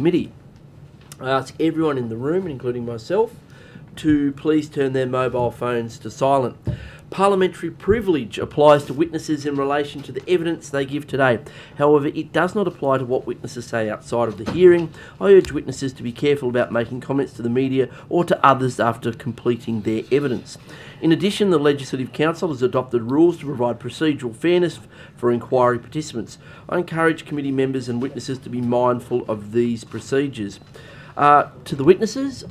committee. I ask everyone in the room, including myself, to please turn their mobile phones to silent. Parliamentary privilege applies to witnesses in relation to the evidence they give today. However, it does not apply to what witnesses say outside of the hearing. I urge witnesses to be careful about making comments to the media or to others after completing their evidence. In addition, the Legislative Council has adopted rules to provide procedural fairness for inquiry participants. I encourage committee members and witnesses to be mindful of these procedures. To the witnesses,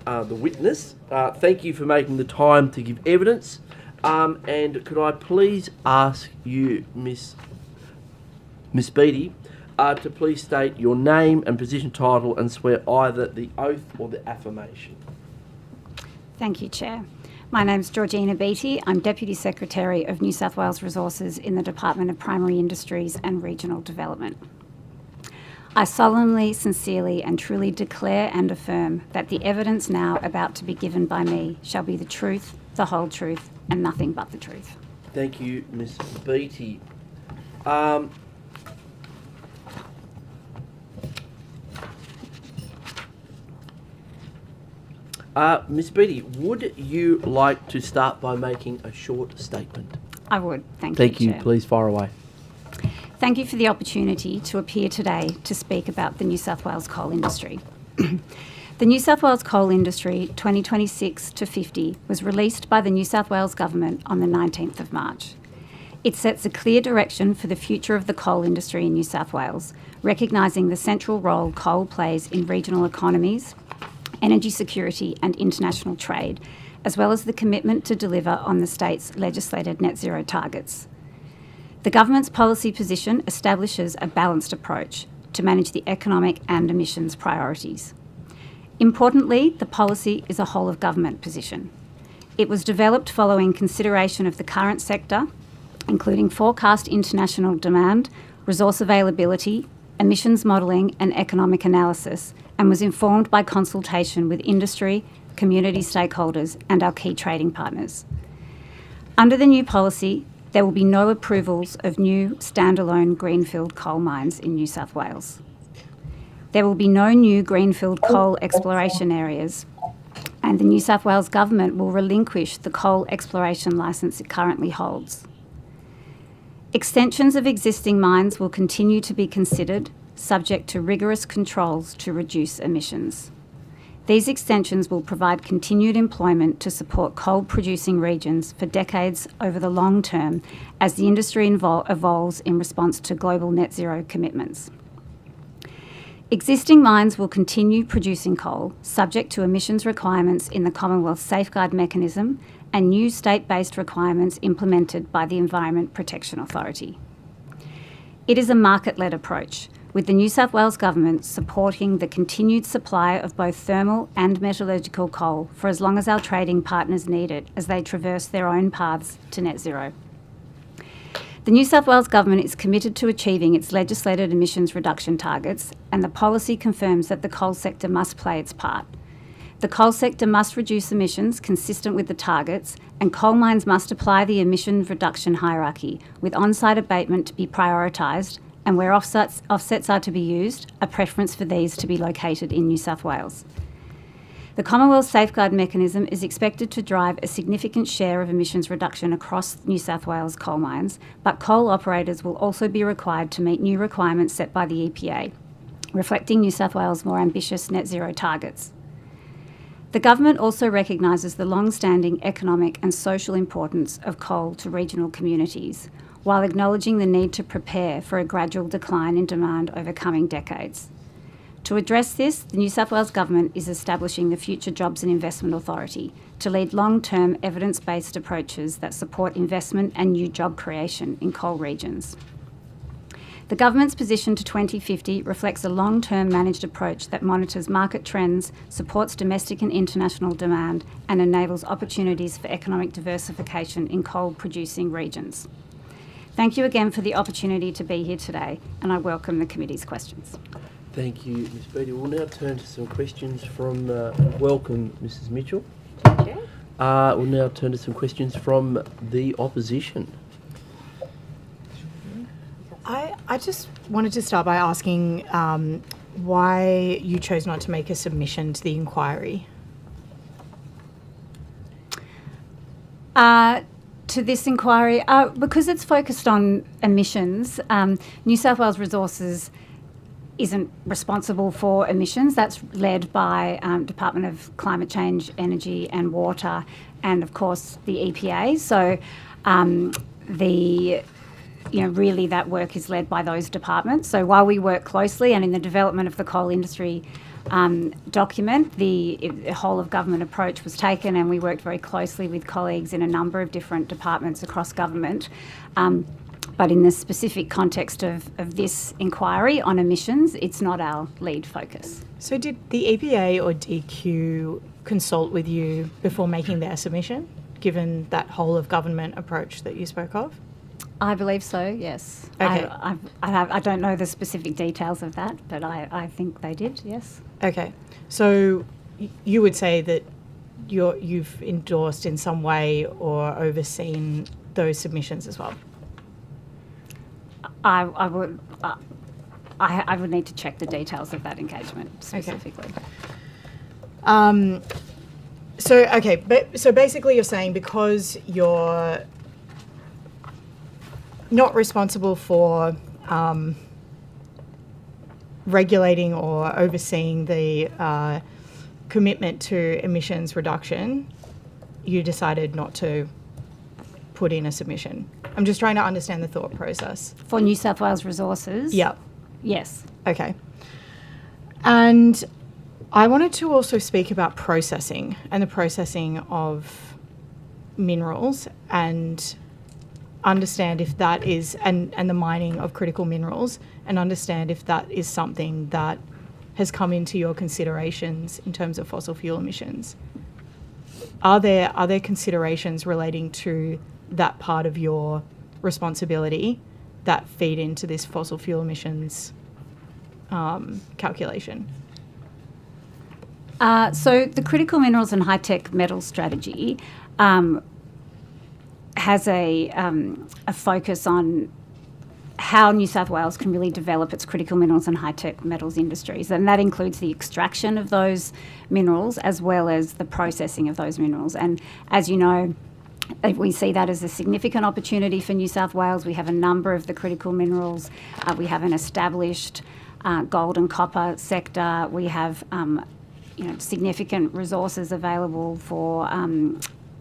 thank you for making the time to give evidence. And could I please ask you, Miss Beattie, to please state your name and position title and swear either the oath or the affirmation. Thank you, Chair. My name's Georgina Beattie. I'm Deputy Secretary of New South Wales Resources in the Department of Primary Industries and Regional Development. I solemnly, sincerely and truly declare and affirm that the evidence now about to be given by me shall be the truth, the whole truth, and nothing but the truth. Thank you, Ms Beattie. Ms Beattie, would you like to start by making a short statement? I would. Thank you, Thank you. Chair. Please fire away. Thank you for the opportunity to appear today to speak about the New South Wales coal industry. The New South Wales Coal Industry 2026 to 50 was released by the New South Wales Government on the 19th of March. It sets a clear direction for the future of the coal industry in New South Wales, recognising the central role coal plays in regional economies, energy security and international trade, as well as the commitment to deliver on the state's legislated net zero targets. The government's policy position establishes a balanced approach to manage the economic and emissions priorities. Importantly, the policy is a whole-of-government position. It was developed following consideration of the current sector, including forecast international demand, resource availability, emissions modelling and economic analysis, and was informed by consultation with industry, community stakeholders and our key trading partners. Under the new policy, there will be no approvals of new standalone greenfield coal mines in New South Wales. There will be no new greenfield coal exploration areas, and the New South Wales Government will relinquish the coal exploration licence it currently holds. Extensions of existing mines will continue to be considered, subject to rigorous controls to reduce emissions. These extensions will provide continued employment to support coal-producing regions for decades over the long term as the industry evolves in response to global net zero commitments. Existing mines will continue producing coal, subject to emissions requirements in the Commonwealth Safeguard Mechanism and new state-based requirements implemented by the Environment Protection Authority. It is a market-led approach, with the New South Wales Government supporting the continued supply of both thermal and metallurgical coal for as long as our trading partners need it as they traverse their own paths to net zero. The New South Wales Government is committed to achieving its legislated emissions reduction targets, and the policy confirms that the coal sector must play its part. The coal sector must reduce emissions consistent with the targets, and coal mines must apply the emission reduction hierarchy, with on-site abatement to be prioritised, and where offsets are to be used, a preference for these to be located in New South Wales. The Commonwealth Safeguard Mechanism is expected to drive a significant share of emissions reduction across New South Wales coal mines, but coal operators will also be required to meet new requirements set by the EPA, reflecting New South Wales' more ambitious net zero targets. The government also recognises the long-standing economic and social importance of coal to regional communities, while acknowledging the need to prepare for a gradual decline in demand over coming decades. To address this, the New South Wales Government is establishing the Future Jobs and Investment Authority to lead long-term evidence-based approaches that support investment and new job creation in coal regions. The government's position to 2050 reflects a long-term managed approach that monitors market trends, supports domestic and international demand, and enables opportunities for economic diversification in coal-producing regions. Thank you again for the opportunity to be here today, and I welcome the committee's questions. Thank you, Ms Beattie. We'll now turn to some questions from, welcome Mrs Mitchell. Chair. We'll now turn to some questions from the opposition. I just wanted to start by asking why you chose not to make a submission to the inquiry? To this inquiry, because it's focused on emissions, New South Wales Resources isn't responsible for emissions. That's led by Department of Climate Change, Energy and Water, and of course the EPA. So really that work is led by those departments. So while we work closely, and in the development of the coal industry document, the whole of government approach was taken, and we worked very closely with colleagues in a number of different departments across government. But in the specific context of this inquiry on emissions, it's not our lead focus. So did the EPA or DQ consult with you before making their submission, given that whole of government approach that you spoke of? I believe so, yes. Okay. I don't know the specific details of that, but I think they did, yes. Okay. So you would say that you've endorsed in some way or overseen those submissions as well? I would need to check the details of that engagement specifically. Okay. So basically you're saying because you're not responsible for regulating or overseeing the commitment to emissions reduction, you decided not to put in a submission. I'm just trying to understand the thought process. For New South Wales Resources? Yep. Yes. Okay. And I wanted to also speak about processing and the processing of minerals and understand if that is, and the mining of critical minerals, and understand if that is something that has come into your considerations in terms of fossil fuel emissions. Are there considerations relating to that part of your responsibility that feed into this fossil fuel emissions calculation? So the Critical Minerals and High-Tech Metals Strategy has a focus on how New South Wales can really develop its critical minerals and high-tech metals industries, and that includes the extraction of those minerals as well as the processing of those minerals. And as you know, we see that as a significant opportunity for New South Wales. We have a number of the critical minerals. We have an established gold and copper sector. We have significant resources available for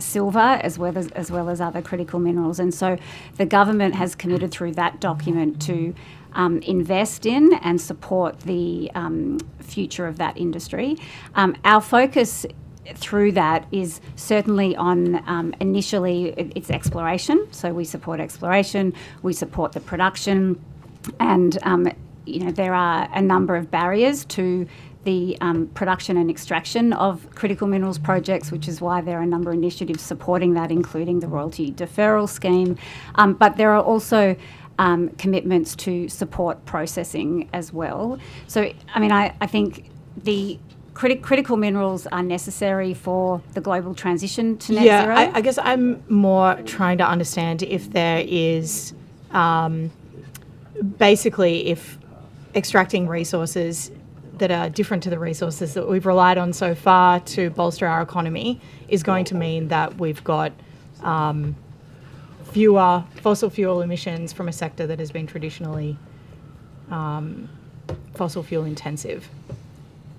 silver as well as other critical minerals. And so the government has committed through that document to invest in and support the future of that industry. Our focus through that is certainly on initially it's exploration. So we support exploration, we support the production, and there are a number of barriers to the production and extraction of critical minerals projects, which is why there are a number of initiatives supporting that, including the royalty deferral scheme. But there are also commitments to support processing as well. So, I think the critical minerals are necessary for the global transition to net zero. I guess I'm more trying to understand if there is basically if extracting resources that are different to the resources that we've relied on so far to bolster our economy is going to mean that we've got fewer fossil fuel emissions from a sector that has been traditionally fossil fuel intensive.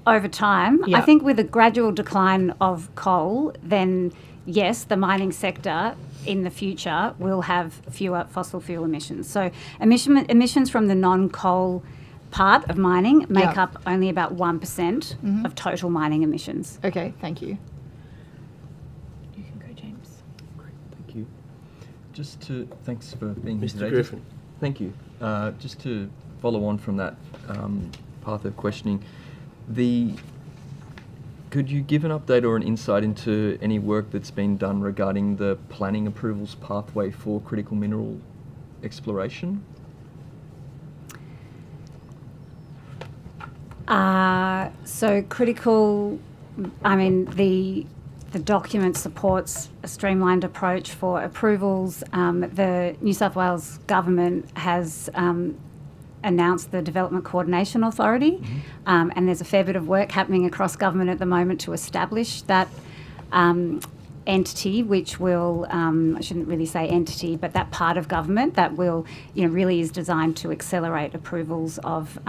Over time, Yep. I think with a gradual decline of coal, then yes, the mining sector in the future will have fewer fossil fuel emissions. So emissions from the non-coal part of mining make Yep. up only about 1% of total mining emissions. Okay, thank you. You can go, James. Great, thank you. Thanks for being here Mr. today. Griffin. Thank you. Just to follow on from that path of questioning, could you give an update or an insight into any work that's been done regarding the planning approvals pathway for critical mineral exploration? The document supports a streamlined approach for approvals. The New South Wales government has announced the Development Coordination Authority, and there's a fair bit of work happening across government at the moment to establish that entity, which will, I shouldn't really say entity, but that part of government that will, really is designed to accelerate approvals of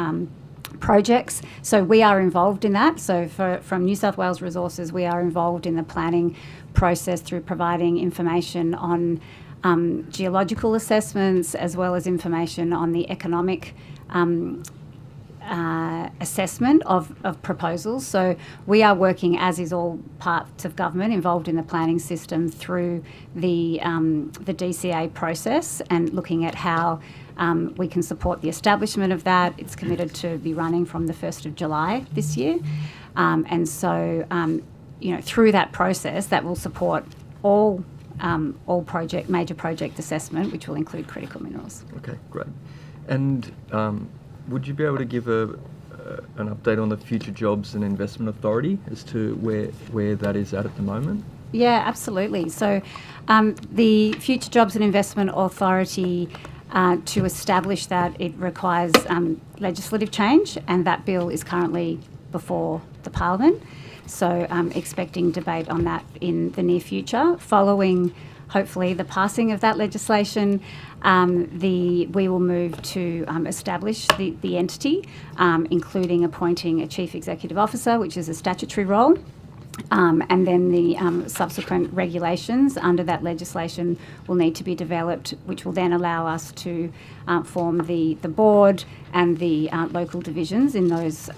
projects. So we are involved in that. So from New South Wales Resources, we are involved in the planning process through providing information on geological assessments, as well as information on the economic assessment of proposals. So we are working, as is all parts of government, involved in the planning system through the DCA process, and looking at how we can support the establishment of that. It's committed to be running from the 1st of July this year. And so, through that process, that will support all major project assessment, which will include critical minerals. Okay, great. And would you be able to give an update on the Future Jobs and Investment Authority as to where that is at the moment? Yeah, absolutely. So the Future Jobs and Investment Authority, to establish that, it requires legislative change, and that bill is currently before the Parliament. So expecting debate on that in the near future. Following, hopefully, the passing of that legislation, we will move to establish the entity, including appointing a Chief Executive Officer, which is a statutory role. And then the subsequent regulations under that legislation will need to be developed, which will then allow us to form the board and the local divisions in those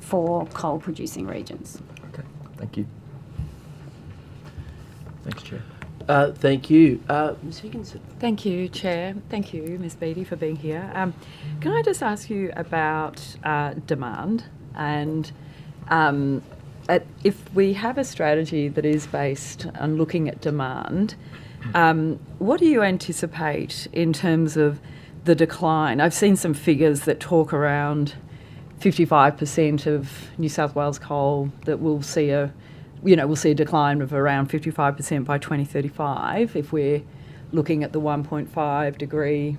4 coal-producing regions. Okay, thank you. Thanks, Chair. Thank you. Ms Higginson. Thank you, Chair. Thank you, Ms Beattie, for being here. Can I just ask you about demand? And if we have a strategy that is based on looking at demand, what do you anticipate in terms of the decline? I've seen some figures that talk around 55% of New South Wales coal that will see a decline of around 55% by 2035 if we're looking at the 1.5 degree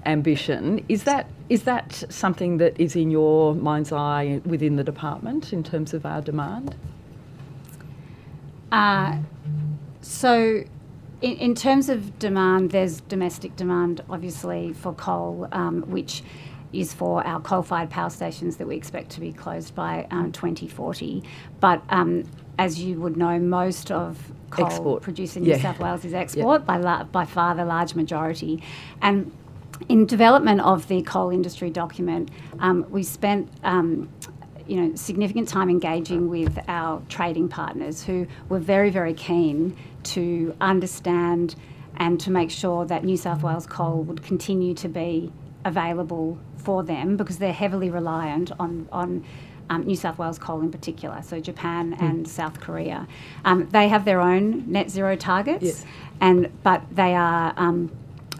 ambition. Is that something that is in your mind's eye within the department in terms of our demand? So in terms of demand, there's domestic demand, obviously, for coal, which is for our coal-fired power stations that we expect to be closed by 2040. But as you would know, most of coal produced in New South Wales is export, by far the large majority. And in development of the coal industry document, we spent significant time engaging with our trading partners, who were very, very keen to understand and to make sure that New South Wales coal would continue to be available for them, because they're heavily reliant on New South Wales coal in particular, so Japan and South Korea. They have their own net zero targets, but they are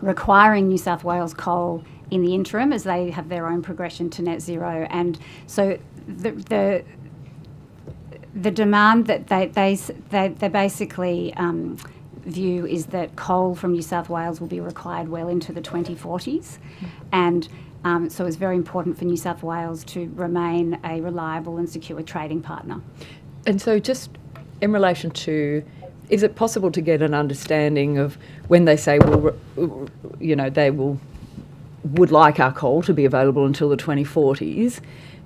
requiring New South Wales coal in the interim as they have their own progression to net zero. And so the demand that they basically view is that coal from New South Wales will be required well into the 2040s. And so it's very important for New South Wales to remain a reliable and secure trading partner. And so just in relation to, is it possible to get an understanding of when they say, they would like our coal to be available until the 2040s,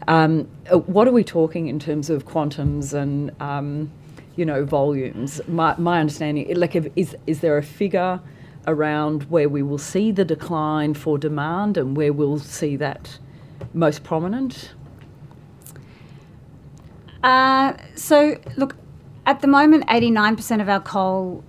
what are we talking in terms of quantums and, volumes? My understanding, is there a figure around where we will see the decline for demand and where we'll see that most prominent? So, look, at the moment, 89% of our coal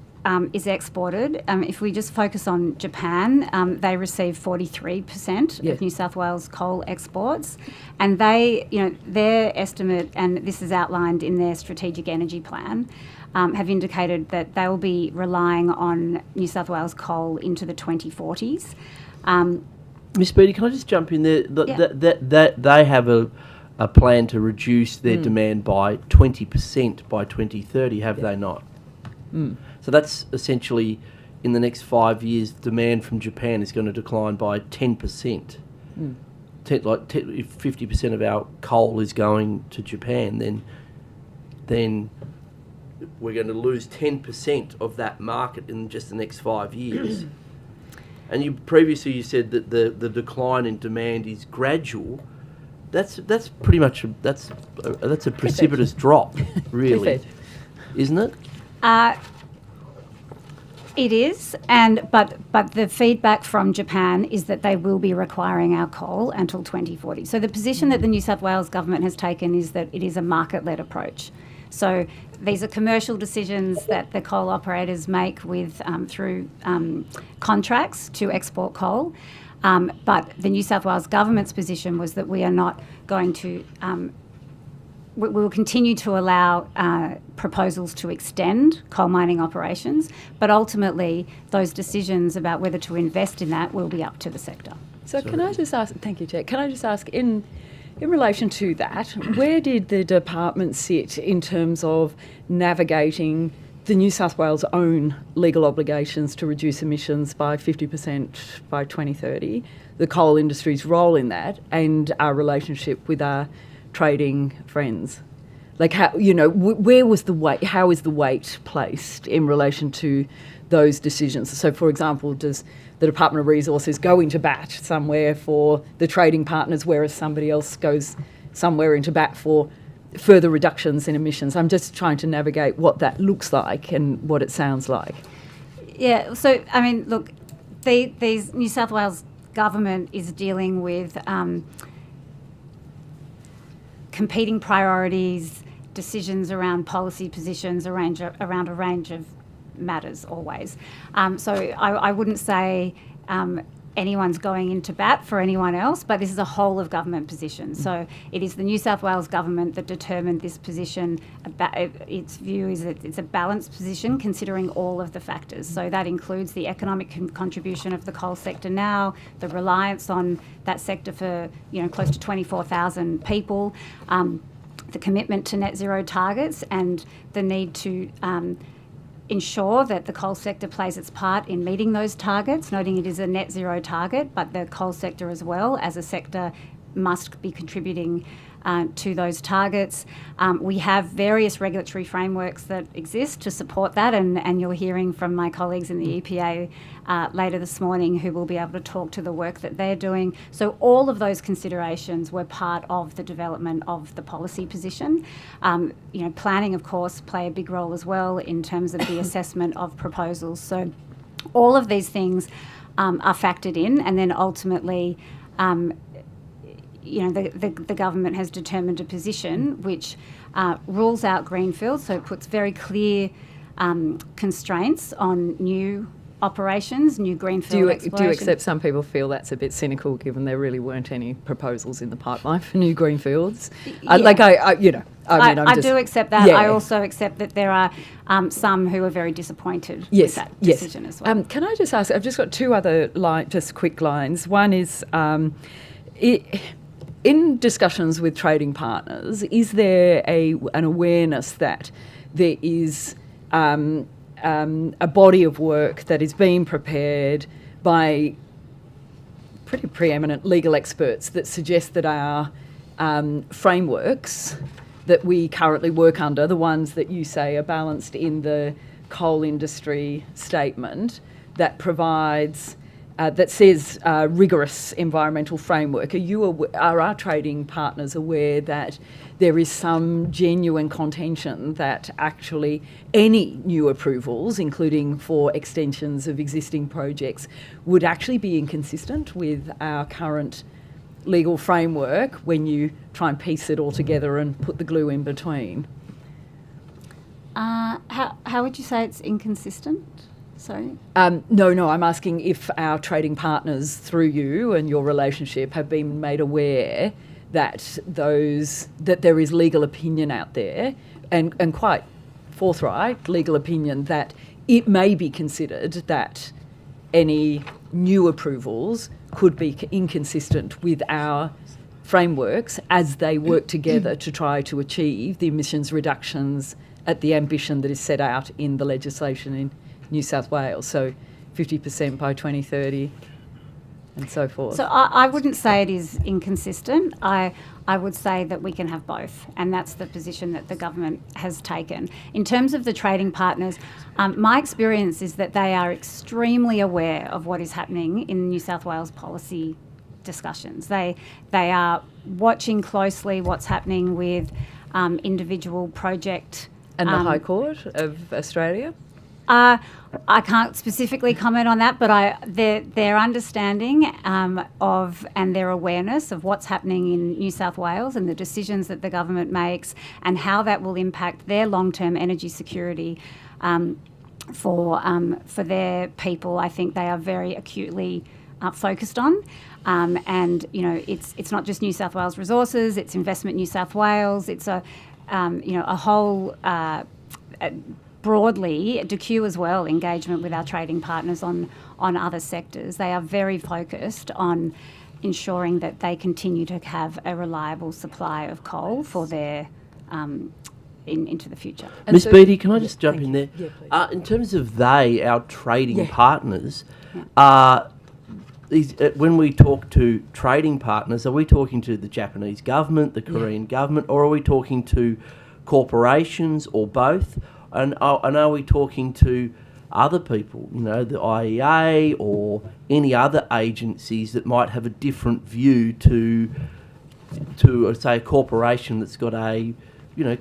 is exported. If we just focus on Japan, they receive 43% of New South Wales coal exports, and they, their estimate, and this is outlined in their strategic energy plan, have indicated that they will be relying on New South Wales coal into the 2040s. Miss Beattie, can I just jump in there? That they have a plan to reduce their demand by 20% by 2030, have they not? So that's essentially, in the next 5 years, demand from Japan is going to decline by 10%. if 50% of our coal is going to Japan, then we're going to lose 10% of that market in just the next 5 years. And previously you said that the decline in demand is gradual. That's pretty much that's a precipitous drop, really, isn't it? It is, but the feedback from Japan is that they will be requiring our coal until 2040. So the position that the New South Wales government has taken is that it is a market-led approach. So these are commercial decisions that the coal operators make with through contracts to export coal. But the New South Wales government's position was that we are not going to. We will continue to allow proposals to extend coal mining operations, but ultimately those decisions about whether to invest in that will be up to the sector. So can I just ask, thank you, Chair, can I just ask, in relation to that, where did the department sit in terms of navigating the New South Wales' own legal obligations to reduce emissions by 50% by 2030, the coal industry's role in that, and our relationship with our trading friends? Like, how, where was the weight, how is the weight placed in relation to those decisions? So, for example, does the Department of Resources go into bat somewhere for the trading partners, whereas somebody else goes somewhere into bat for further reductions in emissions? I'm just trying to navigate what that looks like and what it sounds like. Yeah, so, I mean, look, these New South Wales government is dealing with competing priorities, decisions around policy positions, around a range of matters always. So I wouldn't say anyone's going into bat for anyone else, but this is a whole of government position. So it is the New South Wales government that determined this position. Its view is that it's a balanced position considering all of the factors. So that includes the economic contribution of the coal sector now, the reliance on that sector for close to 24,000 people, the commitment to net zero targets, and the need to ensure that the coal sector plays its part in meeting those targets, noting it is a net zero target, but the coal sector as well as a sector must be contributing to those targets. We have various regulatory frameworks that exist to support that, and you're hearing from my colleagues in the EPA later this morning who will be able to talk to the work that they're doing. So all of those considerations were part of the development of the policy position. Planning, of course, play a big role as well in terms of the assessment of proposals. So all of these things are factored in, and then ultimately the government has determined a position which rules out greenfield, so it puts very clear constraints on new operations, new greenfield exploration. Do you accept some people feel that's a bit cynical, given there really weren't any proposals in the pipeline for new greenfields? Yeah. I do accept that. Yeah. I also accept that there are some who are very disappointed with that decision as well. Can I just ask, I've just got two other quick lines. One is, in discussions with trading partners, is there an awareness that there is a body of work that is being prepared by pretty preeminent legal experts that suggest that our frameworks that we currently work under, the ones that you say are balanced in the coal industry statement, that provides that says rigorous environmental framework. Are our trading partners aware that there is some genuine contention that actually any new approvals, including for extensions of existing projects, would actually be inconsistent with our current legal framework when you try and piece it all together and put the glue in between? How would you say it's inconsistent? Sorry? No, I'm asking if our trading partners, through you and your relationship, have been made aware that there is legal opinion out there, and quite forthright legal opinion, that it may be considered that any new approvals could be inconsistent with our frameworks as they work together to try to achieve the emissions reductions at the ambition that is set out in the legislation in New South Wales, so 50% by 2030. and so forth? So I wouldn't say it is inconsistent. I would say that we can have both, and that's the position that the government has taken. In terms of the trading partners, my experience is that they are extremely aware of what is happening in New South Wales policy discussions. They are watching closely what's happening with individual project. And the High Court of Australia? I can't specifically comment on that, but their understanding of and their awareness of what's happening in New South Wales and the decisions that the government makes and how that will impact their long-term energy security for their people, I think they are very acutely focused on. And it's not just New South Wales Resources; it's Investment New South Wales. It's a whole. Broadly, DQ as well, engagement with our trading partners on other sectors. They are very focused on ensuring that they continue to have a reliable supply of coal for their into the future. Miss Beattie, can I just jump in there? Yeah, please. In terms of our trading partners, when we talk to trading partners, are we talking to the Japanese government, the Korean government, or are we talking to corporations or both? And are we talking to other people, the IEA or any other agencies that might have a different view to say, a corporation that's got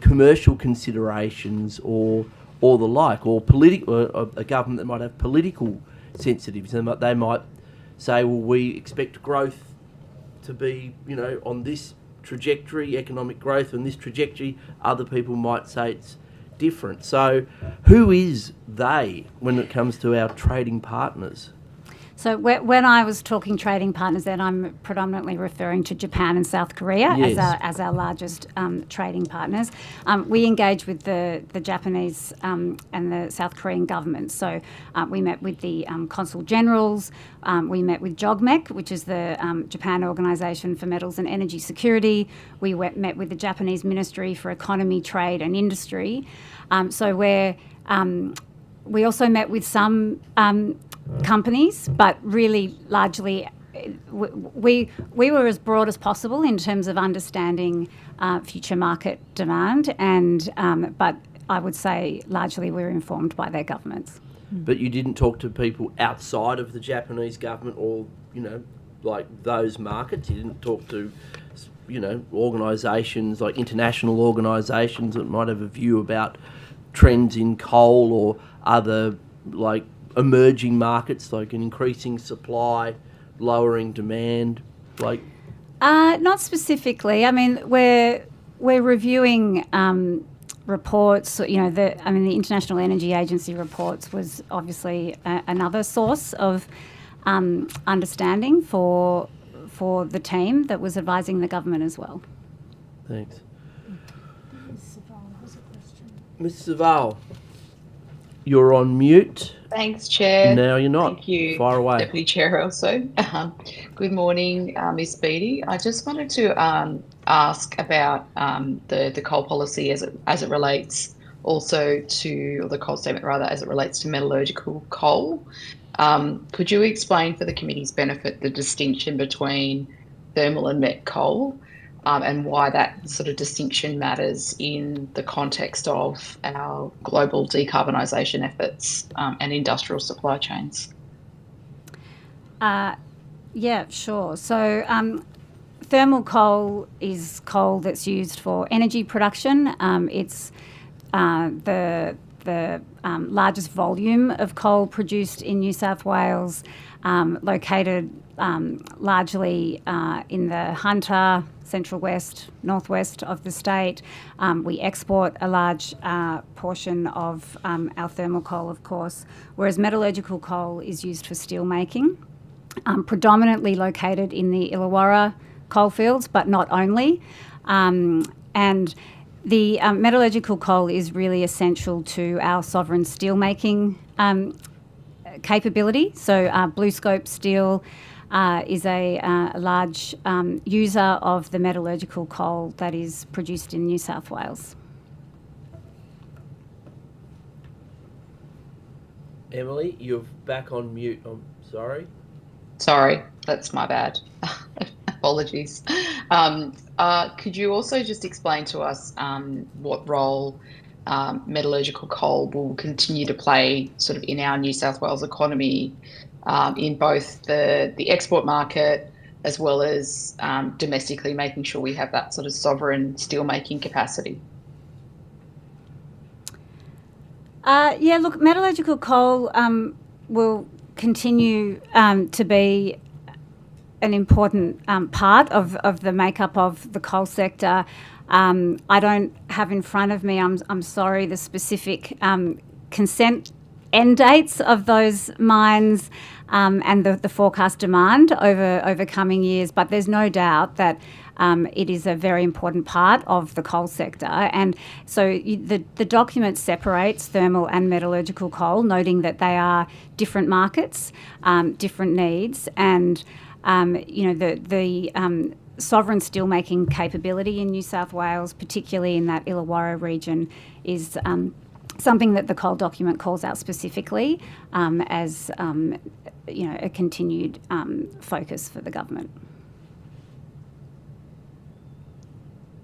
commercial considerations or the like, or a government that might have political sensitivities? They might say, well, we expect growth to be, on this trajectory, economic growth on this trajectory. Other people might say it's different. So who is they when it comes to our trading partners? So when I was talking trading partners, then I'm predominantly referring to Japan and South Korea as our largest trading partners. We engage with the Japanese and the South Korean governments. So we met with the Consul Generals. We met with JOGMEC, which is the Japan Organisation for Metals and Energy Security. We met with the Japanese Ministry for Economy, Trade and Industry. We also met with some companies, but really largely we were as broad as possible in terms of understanding future market demand, but I would say largely we're informed by their governments. But you didn't talk to people outside of the Japanese government or, like those markets? You didn't talk to, organisations like international organisations that might have a view about trends in coal or other, like, emerging markets, like an increasing supply, lowering demand, like? Not specifically. I mean, we're reviewing reports. The International Energy Agency reports was obviously another source of understanding for the team that was advising the government as well. Thanks. Ms. Saval, you're on mute. Thanks, Chair. Now you're not. Thank you. Fire away. Deputy Chair also. Good morning, Ms. Beattie. I just wanted to ask about the coal policy as it relates also to, or the coal statement rather, as it relates to metallurgical coal. Could you explain for the committee's benefit the distinction between thermal and met coal? And why that sort of distinction matters in the context of our global decarbonisation efforts and industrial supply chains. Yeah, sure. So thermal coal is coal that's used for energy production. It's the largest volume of coal produced in New South Wales, located largely in the Hunter, Central West, Northwest of the state. We export a large portion of our thermal coal, of course, whereas metallurgical coal is used for steel making, predominantly located in the Illawarra coalfields, but not only. And the metallurgical coal is really essential to our sovereign steel making capability. So BlueScope Steel is a large user of the metallurgical coal that is produced in New South Wales. Emily, you're back on mute. I'm sorry. Sorry, that's my bad. Apologies. Could you also just explain to us what role metallurgical coal will continue to play sort of in our New South Wales economy, in both the export market as well as domestically, making sure we have that sort of sovereign steelmaking capacity? Yeah, look, metallurgical coal will continue to be an important part of the makeup of the coal sector. I don't have in front of me, I'm sorry, the specific consent end dates of those mines and the forecast demand over coming years, but there's no doubt that it is a very important part of the coal sector. And so the document separates thermal and metallurgical coal, noting that they are different markets, different needs, and the sovereign steelmaking capability in New South Wales, particularly in that Illawarra region, is something that the coal document calls out specifically as a continued focus for the government.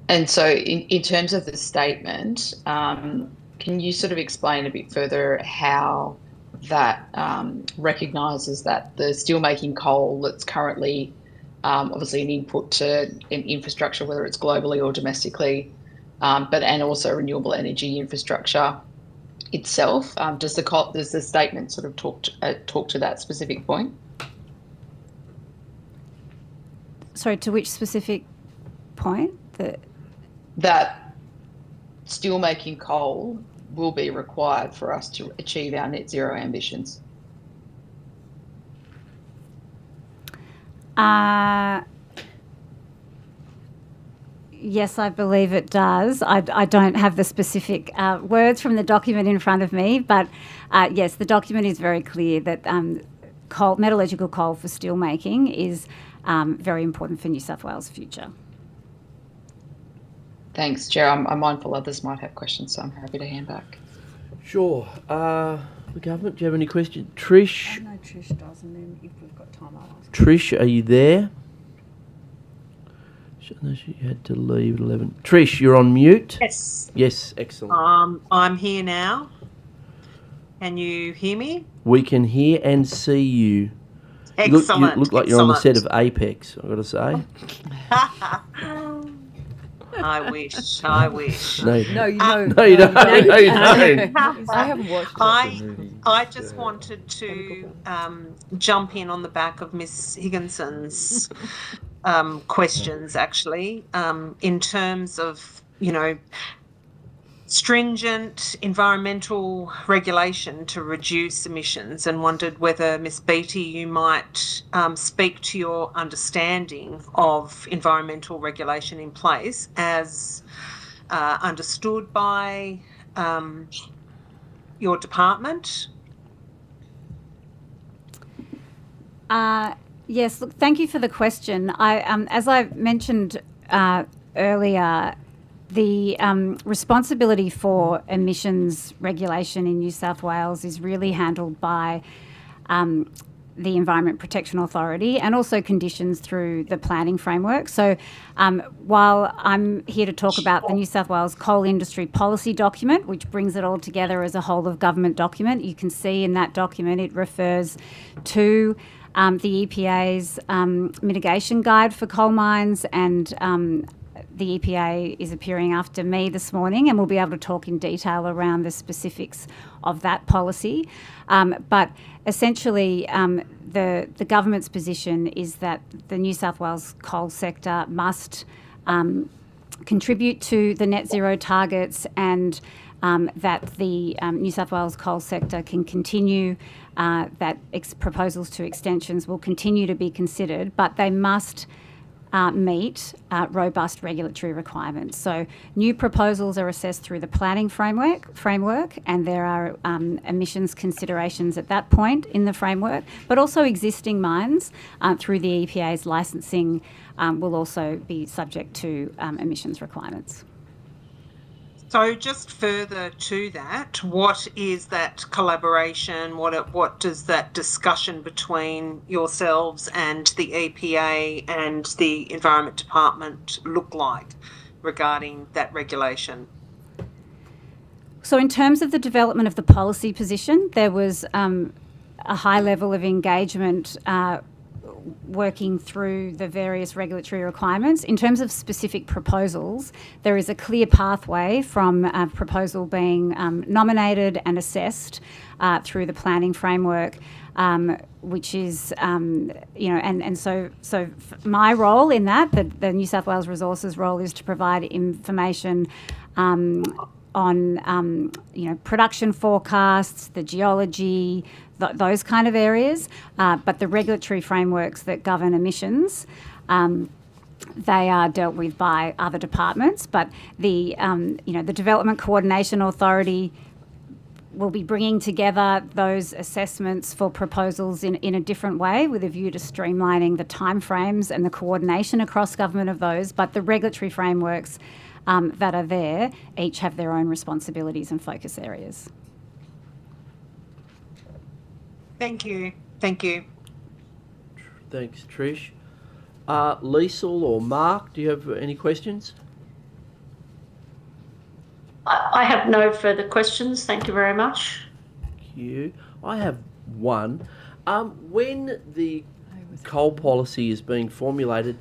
And so in terms of the statement, can you sort of explain a bit further how that recognises that the steelmaking coal that's currently obviously an input to an infrastructure, whether it's globally or domestically, and also renewable energy infrastructure itself, does the statement sort of talk to that specific point? Sorry, to which specific point? That steelmaking coal will be required for us to achieve our net zero ambitions. Yes, I believe it does. I don't have the specific words from the document in front of me, but yes, the document is very clear that metallurgical coal for steelmaking is very important for New South Wales' future. Thanks, Ger. I'm mindful others might have questions, so I'm happy to hand back. Sure. The government, do you have any questions? Trish? I know Trish does, and then if we've got time, I'll ask. Trish, are you there? She had to leave at 11. Trish, you're on mute? Yes. Yes, excellent. I'm here now. Can you hear me? We can hear and see you. Excellent. You look like you're on the set of Apex, I've got to say. I wish. No, you don't. No, you don't. I haven't watched it. I just wanted to jump in on the back of Miss Higginson's questions, actually, in terms of, stringent environmental regulation to reduce emissions, and wondered whether, Miss Beattie, you might speak to your understanding of environmental regulation in place as understood by your department. Yes, look, thank you for the question. As I mentioned earlier, the responsibility for emissions regulation in New South Wales is really handled by the Environment Protection Authority, and also conditions through the planning framework. So while I'm here to talk about the New South Wales Coal Industry Policy document, which brings it all together as a whole of government document, you can see in that document it refers to the EPA's mitigation guide for coal mines, and the EPA is appearing after me this morning, and we'll be able to talk in detail around the specifics of that policy. But essentially, the government's position is that the New South Wales coal sector must contribute to the net zero targets, and that the New South Wales coal sector can continue, that proposals to extensions will continue to be considered, but they must meet robust regulatory requirements. So new proposals are assessed through the planning framework, and there are emissions considerations at that point in the framework, but also existing mines through the EPA's licensing will also be subject to emissions requirements. So just further to that, what is that collaboration? What does that discussion between yourselves and the EPA and the Environment Department look like regarding that regulation? So in terms of the development of the policy position, there was a high level of engagement working through the various regulatory requirements. In terms of specific proposals, there is a clear pathway from a proposal being nominated and assessed through the planning framework, which is, so my role in that, the New South Wales Resources role, is to provide information on production forecasts, the geology, those kind of areas, but the regulatory frameworks that govern emissions, they are dealt with by other departments. But the Development Coordination Authority will be bringing together those assessments for proposals in a different way, with a view to streamlining the timeframes and the coordination across government of those. But the regulatory frameworks that are there each have their own responsibilities and focus areas. Thank you. Thank you. Thanks, Trish. Liesl or Mark, do you have any questions? I have no further questions. Thank you very much. Thank you. I have one. When the coal policy is being formulated,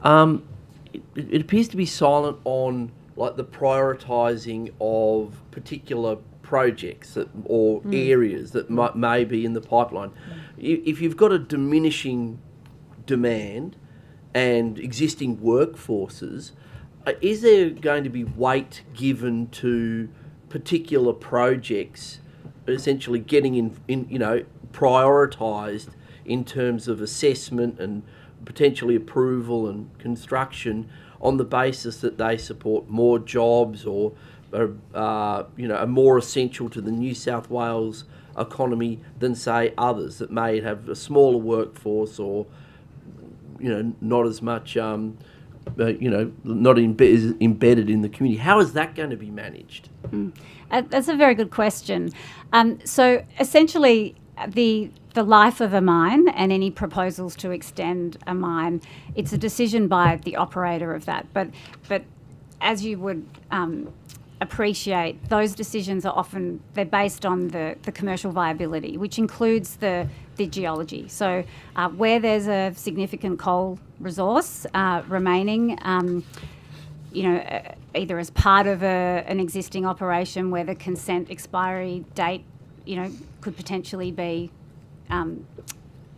it appears to be silent on like the prioritising of particular projects or areas that may be in the pipeline. If you've got a diminishing demand and existing workforces, is there going to be weight given to particular projects essentially getting prioritised in terms of assessment and potentially approval and construction on the basis that they support more jobs or are more essential to the New South Wales economy than, say, others that may have a smaller workforce or, not as much, not embedded in the community? How is that going to be managed? That's a very good question. So essentially, the life of a mine and any proposals to extend a mine, it's a decision by the operator of that. But as you would appreciate, those decisions are often, they're based on the commercial viability, which includes the geology. So where there's a significant coal resource remaining, either as part of an existing operation where the consent expiry date, could potentially be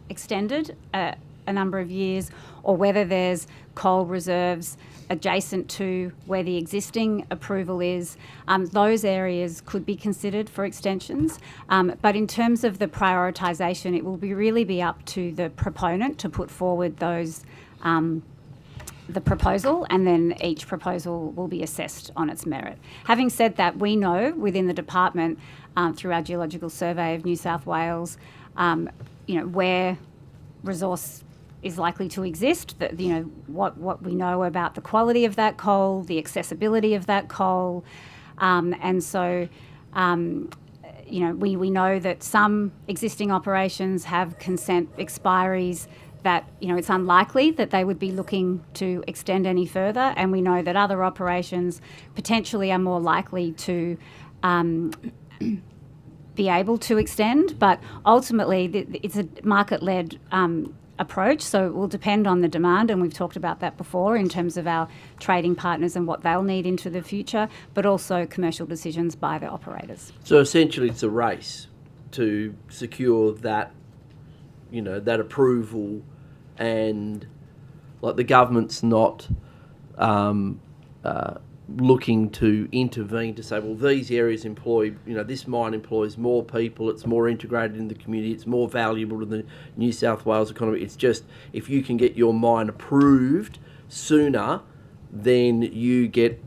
extended a number of years, or whether there's coal reserves adjacent to where the existing approval is, those areas could be considered for extensions. But in terms of the prioritisation, it will really be up to the proponent to put forward those the proposal, and then each proposal will be assessed on its merit. Having said that, we know within the department, through our Geological Survey of New South Wales, where resource is likely to exist, that what we know about the quality of that coal, the accessibility of that coal, and so we know that some existing operations have consent expiries that it's unlikely that they would be looking to extend any further, and we know that other operations potentially are more likely to be able to extend, but ultimately it's a market-led approach, so it will depend on the demand, and we've talked about that before in terms of our trading partners and what they'll need into the future, but also commercial decisions by the operators. So essentially it's a race to secure that, that approval, and like the government's not looking to intervene to say, well, these areas employ, this mine employs more people, it's more integrated in the community, it's more valuable to the New South Wales economy. It's just, if you can get your mine approved sooner, then you get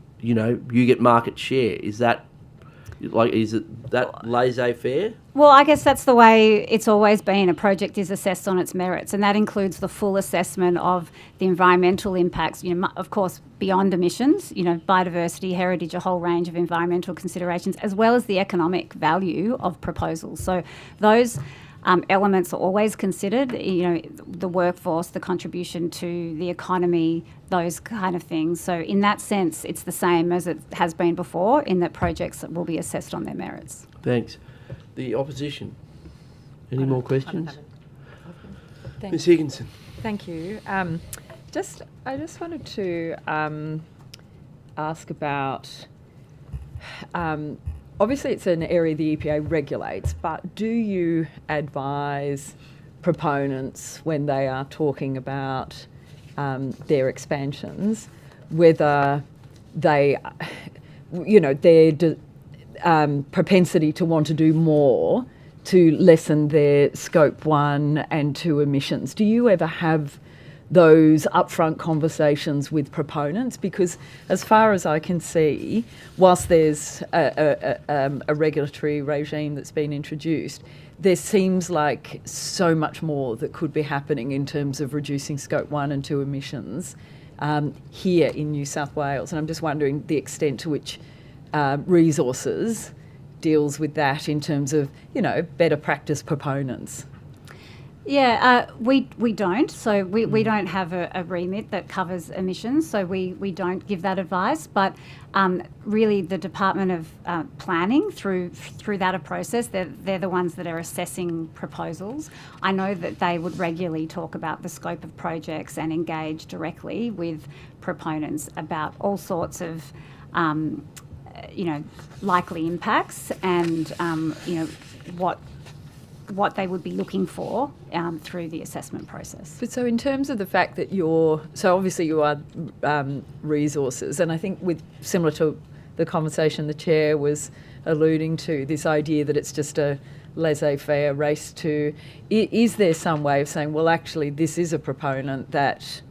market share. Is that Like, is it that laissez-faire? Well, I guess that's the way it's always been. A project is assessed on its merits, and that includes the full assessment of the environmental impacts, of course, beyond emissions, biodiversity, heritage, a whole range of environmental considerations, as well as the economic value of proposals. So those elements are always considered, the workforce, the contribution to the economy, those kind of things. So in that sense, it's the same as it has been before, in that projects will be assessed on their merits. Thanks. The opposition. Any more questions? Ms. Thank Higginson. Thank you. I just wanted to ask about. Obviously, it's an area the EPA regulates, but do you advise proponents when they are talking about their expansions, whether they, their propensity to want to do more to lessen their scope 1 and 2 emissions? Do you ever have those upfront conversations with proponents? Because as far as I can see, whilst there's a regulatory regime that's been introduced, there seems like so much more that could be happening in terms of reducing scope 1 and 2 emissions here in New South Wales. And I'm just wondering the extent to which resources deals with that in terms of, better practice proponents. Yeah, we don't. So we don't have a remit that covers emissions, so we don't give that advice. But really, the Department of Planning, through that process, they're the ones that are assessing proposals. I know that they would regularly talk about the scope of projects and engage directly with proponents about all sorts of likely impacts and what they would be looking for through the assessment process. But so in terms of the fact that obviously you are resources, and I think similar to the conversation the chair was alluding to, this idea that it's just a laissez-faire race to, is there some way of saying, well, actually this is a proponent that,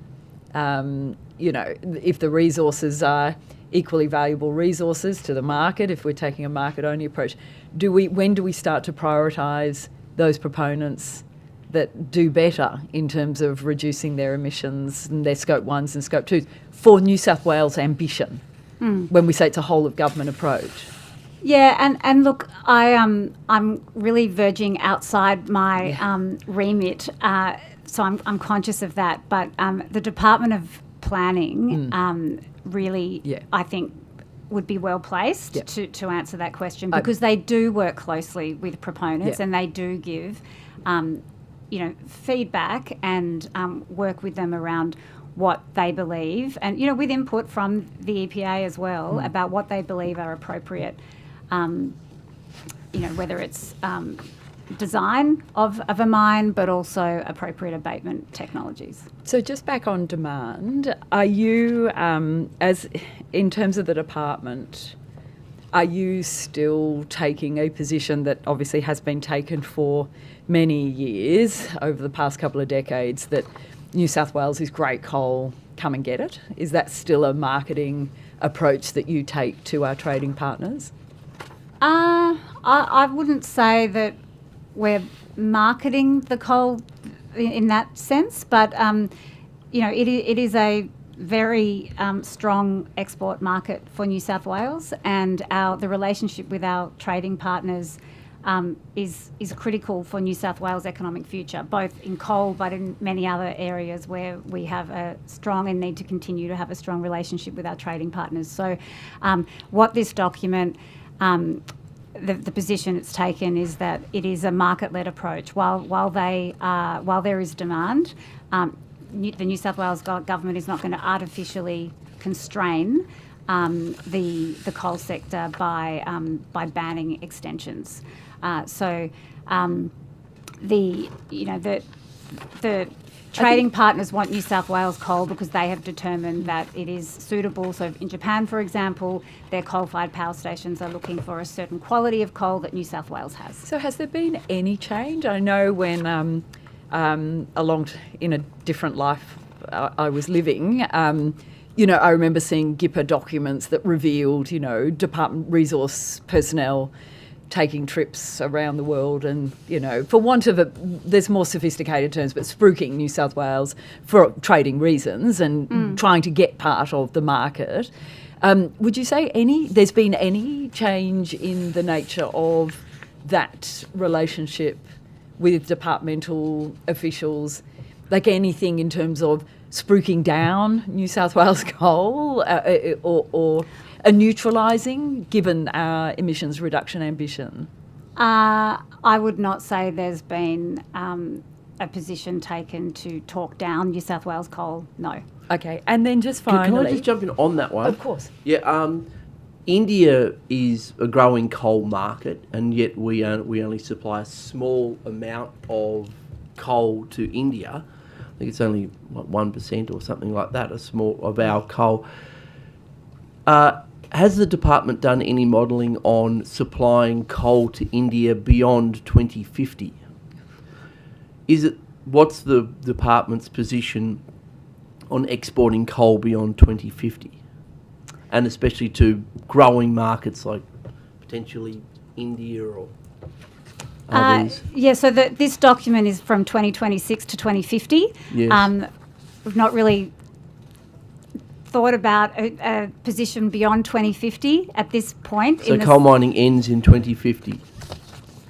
if the resources are equally valuable resources to the market, if we're taking a market-only approach, when do we start to prioritise those proponents that do better in terms of reducing their emissions and their scope 1s and scope 2s for New South Wales ambition, when we say it's a whole of government approach? Yeah, and look, I'm really verging outside my remit, so I'm conscious of that. But the Department of Planning really, I think, would be well placed to answer that question, because they do work closely with proponents and they do give, feedback and work with them around what they believe, and with input from the EPA as well about what they believe are appropriate, whether it's design of a mine, but also appropriate abatement technologies. So just back on demand, are you, as in terms of the department, are you still taking a position that obviously has been taken for many years, over the past couple of decades, that New South Wales is great coal, come and get it? Is that still a marketing approach that you take to our trading partners? I wouldn't say that we're marketing the coal in that sense, but it is a very strong export market for New South Wales, and the relationship with our trading partners is critical for New South Wales' economic future, both in coal but in many other areas where we have a strong and need to continue to have a strong relationship with our trading partners. So what this document, the position it's taken is that it is a market-led approach. While there is demand, the New South Wales government is not going to artificially constrain the coal sector by banning extensions. The trading partners want New South Wales coal because they have determined that it is suitable. So in Japan, for example, their coal-fired power stations are looking for a certain quality of coal that New South Wales has. So has there been any change? I know when in a different life I was living, I remember seeing GIPA documents that revealed, department resource personnel taking trips around the world and, for want of there's more sophisticated terms, but spruiking New South Wales for trading reasons and trying to get part of the market. Would you say there's been any change in the nature of that relationship with departmental officials, like anything in terms of spruiking down New South Wales coal or neutralising, given our emissions reduction ambition? I would not say there's been a position taken to talk down New South Wales coal, no. Okay, and then just finally... Can I just jump in on that one? Of course. Yeah, India is a growing coal market, and yet we only supply a small amount of coal to India. I think it's only 1% or something like that, of our coal. Has the department done any modelling on supplying coal to India beyond 2050? What's the department's position on exporting coal beyond 2050? And especially to growing markets like potentially India or others? So this document is from 2026 to 2050. Yes. We've not really thought about a position beyond 2050 at this point. So coal mining ends in 2050?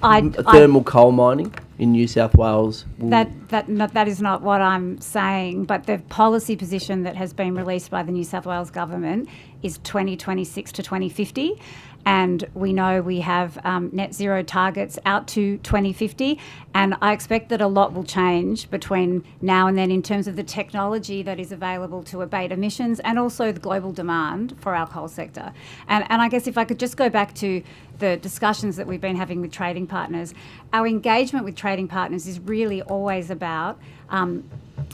Thermal coal mining in New South Wales? That is not what I'm saying, but the policy position that has been released by the New South Wales government is 2026 to 2050. And we know we have net zero targets out to 2050. And I expect that a lot will change between now and then in terms of the technology that is available to abate emissions and also the global demand for our coal sector. And I guess if I could just go back to the discussions that we've been having with trading partners, our engagement with trading partners is really always about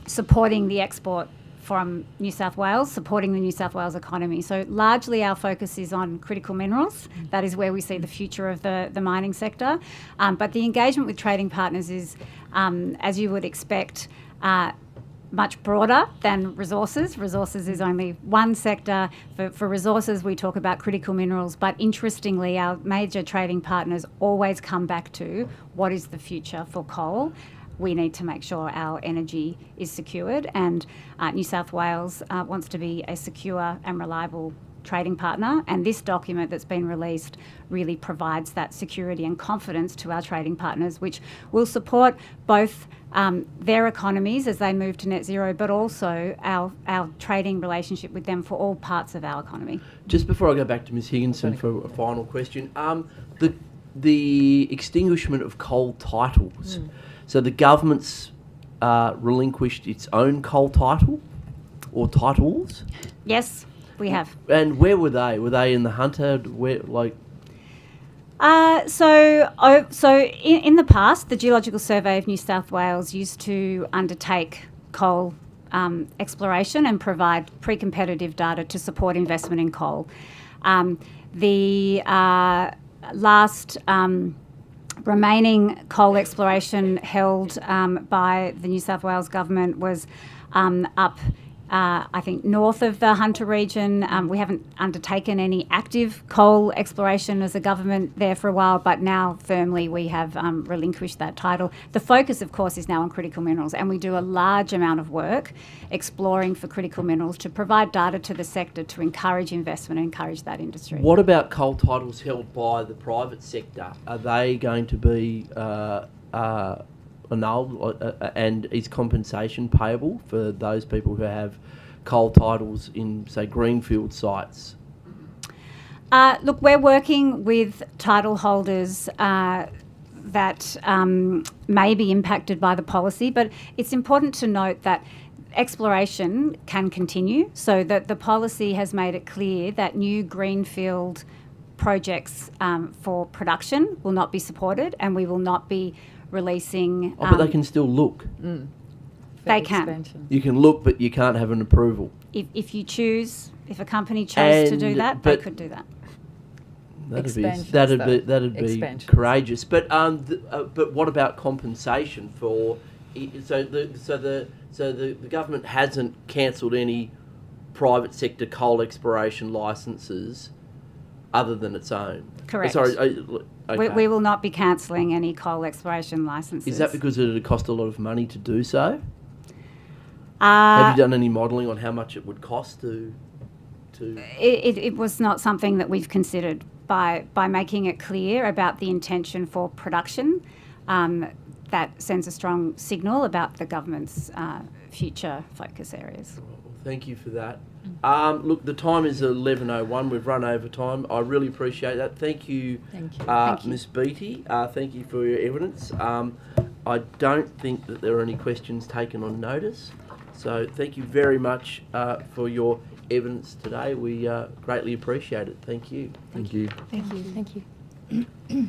supporting the export from New South Wales, supporting the New South Wales economy. So largely our focus is on critical minerals. That is where we see the future of the mining sector. But the engagement with trading partners is, as you would expect, much broader than resources. Resources is only one sector. For resources, we talk about critical minerals. But interestingly, our major trading partners always come back to what is the future for coal. We need to make sure our energy is secured, and New South Wales wants to be a secure and reliable trading partner, and this document that's been released really provides that security and confidence to our trading partners, which will support both their economies as they move to net zero, but also our trading relationship with them for all parts of our economy. Just before I go back to Ms Higginson for a final question, the extinguishment of coal titles. So the government's relinquished its own coal title or titles? Yes, we have. And where were they? Were they in the Hunter? Where, like? So in the past, the Geological Survey of New South Wales used to undertake coal exploration and provide pre-competitive data to support investment in coal. The last remaining coal exploration held by the New South Wales government was up, I think, north of the Hunter region. We haven't undertaken any active coal exploration as a government there for a while, but now firmly we have relinquished that title. The focus, of course, is now on critical minerals, and we do a large amount of work exploring for critical minerals to provide data to the sector to encourage investment and encourage that industry. What about coal titles held by the private sector? Are they going to be annulled, and is compensation payable for those people who have coal titles in, say, greenfield sites? Look, we're working with title holders that may be impacted by the policy, but it's important to note that exploration can continue, so that the policy has made it clear that new greenfield projects for production will not be supported, and we will not be releasing... but they can still look. They can. Expansion. You can look, but you can't have an approval. If you choose, if a company chose to do that, they could do that. That'd be courageous. But what about compensation for? So the government hasn't cancelled any private sector coal exploration licences other than its own? Correct. Sorry, okay. We will not be cancelling any coal exploration licences. Is that because it would cost a lot of money to do so? Have you done any modelling on how much it would cost to? It was not something that we've considered. By making it clear about the intention for production, that sends a strong signal about the government's future focus areas. Thank you for that. Look, the time is 11:01. We've run over time. I really appreciate that. Thank you, Ms. Beattie. Thank you for your evidence. I don't think that there are any questions taken on notice. So thank you very much for your evidence today. We greatly appreciate it. Thank you. Thank you. Thank you. Thank you.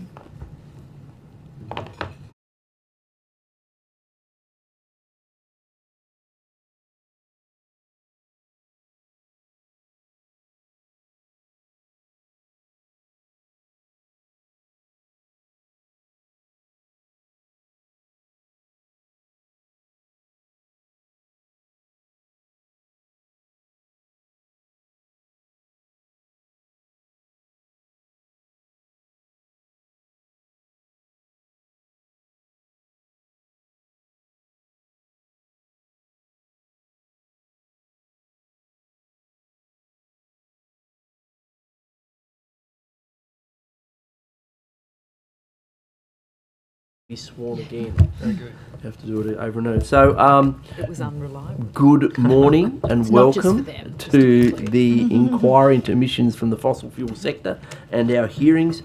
Be sworn again. Very good. You have to do it over and over. So, It was unreliable. good morning and It's not just for welcome them, just to to be clear. the inquiry into emissions from the fossil fuel sector and our hearings.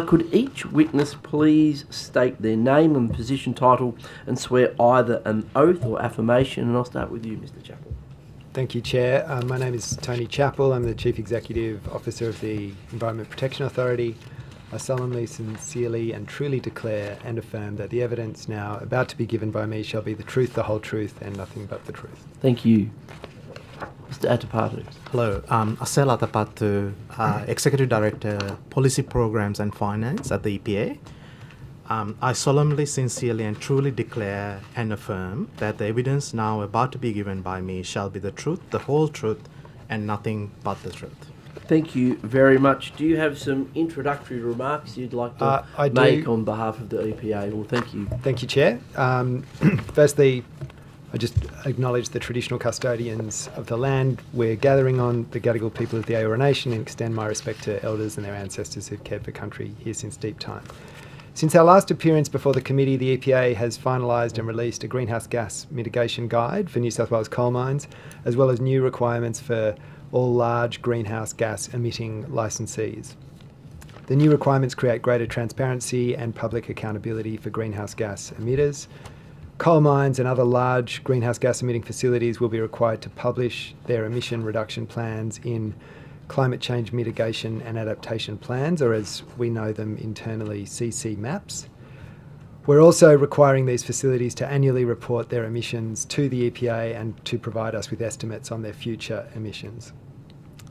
Could each witness please state their name and position title and swear either an oath or affirmation? And I'll start with you, Mr. Chappell. Thank you, Chair. My name is Tony Chappell. I'm the Chief Executive Officer of the Environment Protection Authority. I solemnly, sincerely and truly declare and affirm that the evidence now about to be given by me shall be the truth, the whole truth and nothing but the truth. Thank you. Mr. Atapatu. Hello, Asel Atapatu, Executive Director, Policy Programs and Finance at the EPA. I solemnly, sincerely and truly declare and affirm that the evidence now about to be given by me shall be the truth, the whole truth and nothing but the truth. Thank you very much. Do you have some introductory remarks you'd like to I make do. on behalf of the EPA? Well, thank you. Thank you, Chair. Firstly, I just acknowledge the traditional custodians of the land we're gathering on, the Gadigal people of the Eora Nation, and extend my respect to elders and their ancestors who've cared for country here since deep time. Since our last appearance before the committee, the EPA has finalised and released a greenhouse gas mitigation guide for New South Wales coal mines, as well as new requirements for all large greenhouse gas emitting licensees. The new requirements create greater transparency and public accountability for greenhouse gas emitters. Coal mines and other large greenhouse gas emitting facilities will be required to publish their emission reduction plans in climate change mitigation and adaptation plans, or as we know them internally, CC maps. We're also requiring these facilities to annually report their emissions to the EPA and to provide us with estimates on their future emissions.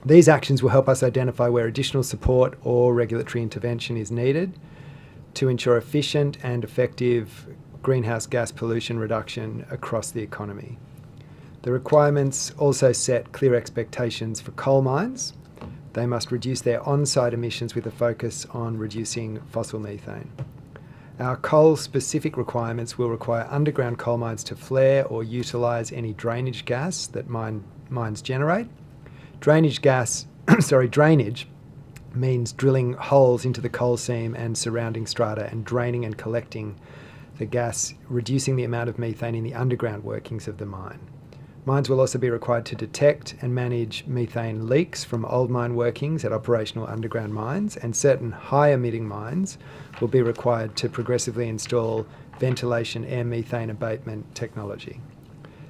These actions will help us identify where additional support or regulatory intervention is needed to ensure efficient and effective greenhouse gas pollution reduction across the economy. The requirements also set clear expectations for coal mines. They must reduce their on-site emissions with a focus on reducing fossil methane. Our coal-specific requirements will require underground coal mines to flare or utilise any drainage gas that mines generate. Drainage means drilling holes into the coal seam and surrounding strata and draining and collecting the gas, reducing the amount of methane in the underground workings of the mine. Mines will also be required to detect and manage methane leaks from old mine workings at operational underground mines, and certain high-emitting mines will be required to progressively install ventilation air methane abatement technology.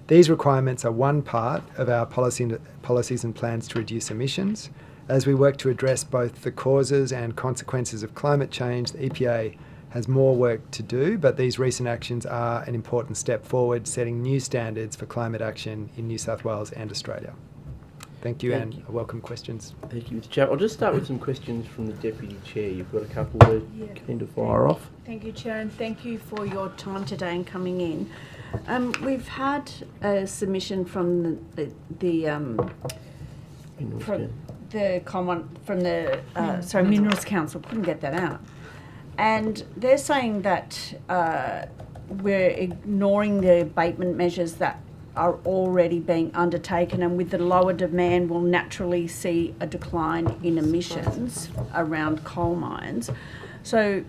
These requirements are one part of our policies and plans to reduce emissions. As we work to address both the causes and consequences of climate change, the EPA has more work to do, but these recent actions are an important step forward, setting new standards for climate action in New South Wales and Australia. Thank you, and I welcome questions. Thank you, Mr. Chair. I'll just start with some questions from the Deputy Chair. You've got a couple that are keen to fire off. Thank you, Chair, and thank you for your time today and coming in. We've had a submission from the from the Minerals Council, couldn't get that out. And they're saying that we're ignoring the abatement measures that are already being undertaken, and with the lower demand we'll naturally see a decline in emissions around coal mines. So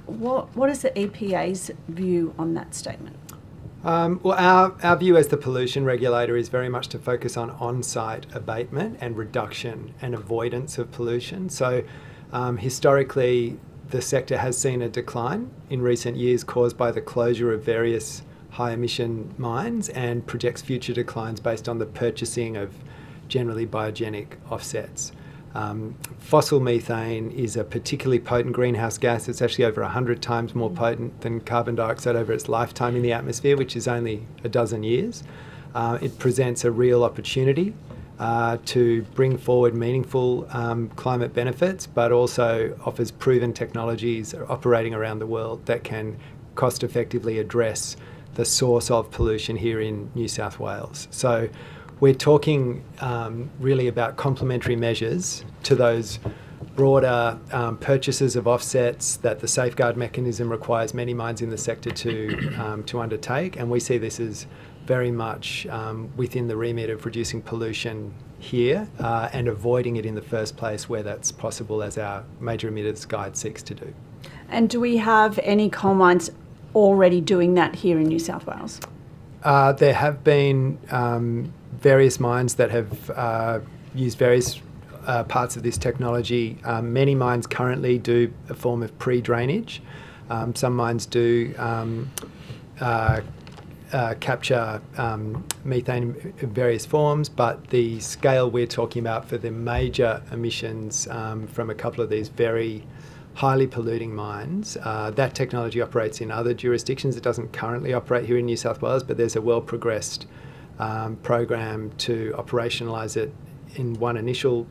what is the EPA's view on that statement? Well, our view as the pollution regulator is very much to focus on-site abatement and reduction and avoidance of pollution. So historically, the sector has seen a decline in recent years caused by the closure of various high emission mines, and projects future declines based on the purchasing of generally biogenic offsets. Fossil methane is a particularly potent greenhouse gas. It's actually over 100 times more potent than carbon dioxide over its lifetime in the atmosphere, which is only a dozen years. It presents a real opportunity to bring forward meaningful climate benefits, but also offers proven technologies operating around the world that can cost effectively address the source of pollution here in New South Wales. So we're talking really about complementary measures to those broader purchases of offsets that the safeguard mechanism requires many mines in the sector to undertake, and we see this as very much within the remit of reducing pollution here and avoiding it in the first place where that's possible, as our major emitters guide seeks to do. And do we have any coal mines already doing that here in New South Wales? There have been various mines that have used various parts of this technology. Many mines currently do a form of pre-drainage. Some mines do capture methane in various forms, but the scale we're talking about for the major emissions from a couple of these very highly polluting mines, that technology operates in other jurisdictions. It doesn't currently operate here in New South Wales, but there's a well-progressed program to operationalise it in one initial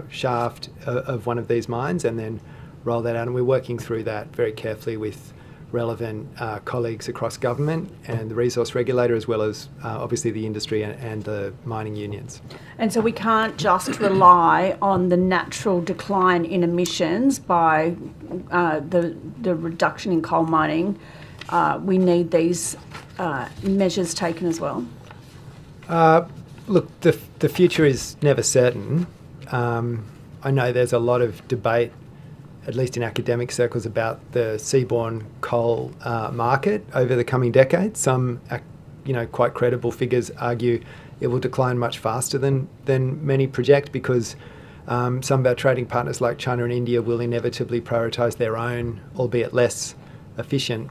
shaft of one of these mines and then roll that out. And we're working through that very carefully with relevant colleagues across government and the resource regulator, as well as obviously the industry and the mining unions. And so we can't just rely on the natural decline in emissions by the reduction in coal mining. We need these measures taken as well. Look, the future is never certain. I know there's a lot of debate, at least in academic circles, about the seaborne coal market over the coming decades. Some, quite credible figures argue it will decline much faster than many project, because some of our trading partners like China and India will inevitably prioritise their own, albeit less efficient,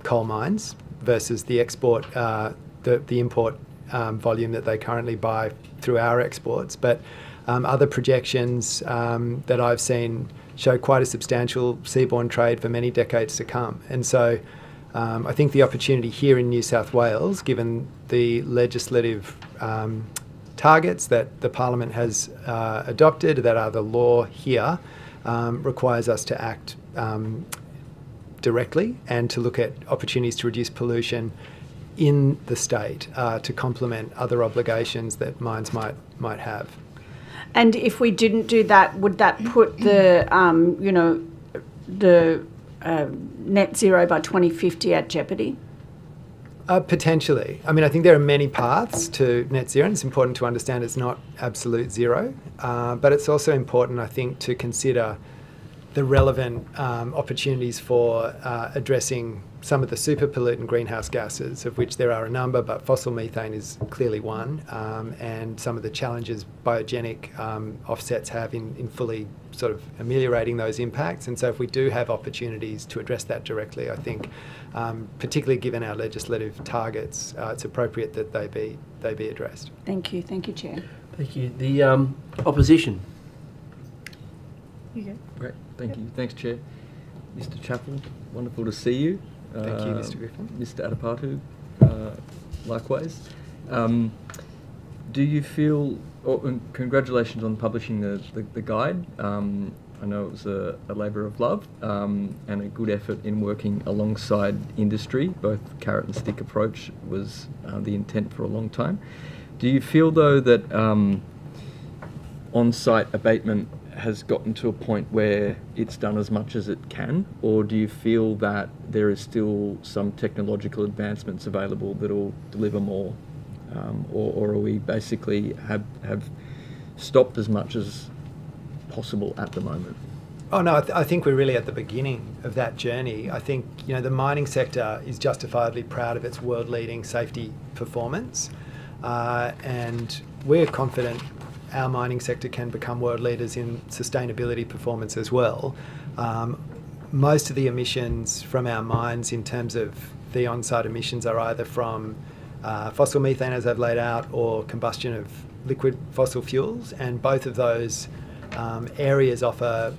coal mines versus the export, the import volume that they currently buy through our exports. But other projections that I've seen show quite a substantial seaborne trade for many decades to come. And so I think the opportunity here in New South Wales, given the legislative targets that the Parliament has adopted, that are the law here, requires us to act directly and to look at opportunities to reduce pollution in the state to complement other obligations that mines might have. And if we didn't do that, would that put the net zero by 2050 at jeopardy? Potentially. I mean, I think there are many paths to net zero, and it's important to understand it's not absolute zero, but it's also important, I think, to consider the relevant opportunities for addressing some of the super pollutant greenhouse gases, of which there are a number, but fossil methane is clearly one, and some of the challenges biogenic offsets have in fully sort of ameliorating those impacts. And so if we do have opportunities to address that directly, I think, particularly given our legislative targets, it's appropriate that they be addressed. Thank you, Chair. Thank you. The opposition. You go. Great, thank you. Thanks, Chair. Mr. Chappell, wonderful to see you. Thank you, Mr. Griffin. Mr. Adipatu, likewise. Do you feel, and congratulations on publishing the guide. I know it was a labour of love and a good effort in working alongside industry. Both carrot and stick approach was the intent for a long time. Do you feel, though, that on-site abatement has gotten to a point where it's done as much as it can, or do you feel that there is still some technological advancements available that will deliver more, or are we basically have stopped as much as possible at the moment? Oh no, I think we're really at the beginning of that journey. I think the mining sector is justifiably proud of its world-leading safety performance, and we're confident our mining sector can become world leaders in sustainability performance as well. Most of the emissions from our mines in terms of the on-site emissions are either from fossil methane, as I've laid out, or combustion of liquid fossil fuels, and both of those areas offer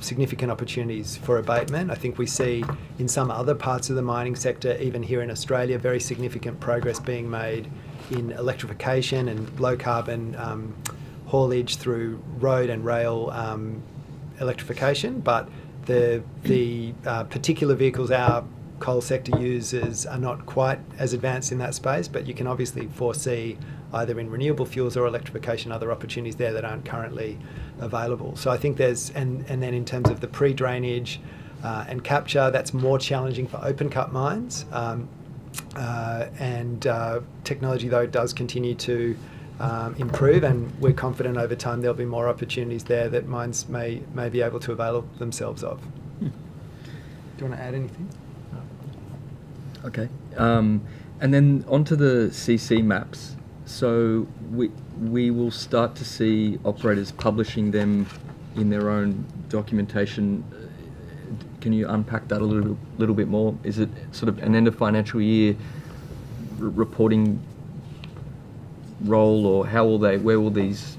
significant opportunities for abatement. I think we see in some other parts of the mining sector, even here in Australia, very significant progress being made in electrification and low carbon haulage through road and rail electrification, but the particular vehicles our coal sector uses are not quite as advanced in that space, but you can obviously foresee either in renewable fuels or electrification other opportunities there that aren't currently available. So I think there's, and then in terms of the pre-drainage and capture, that's more challenging for open cut mines, and technology though does continue to improve, and we're confident over time there'll be more opportunities there that mines may be able to avail themselves of. Do you want to add anything? Okay, and then onto the CC maps. So we will start to see operators publishing them in their own documentation. Can you unpack that a little bit more? Is it sort of an end of financial year reporting role, or where will these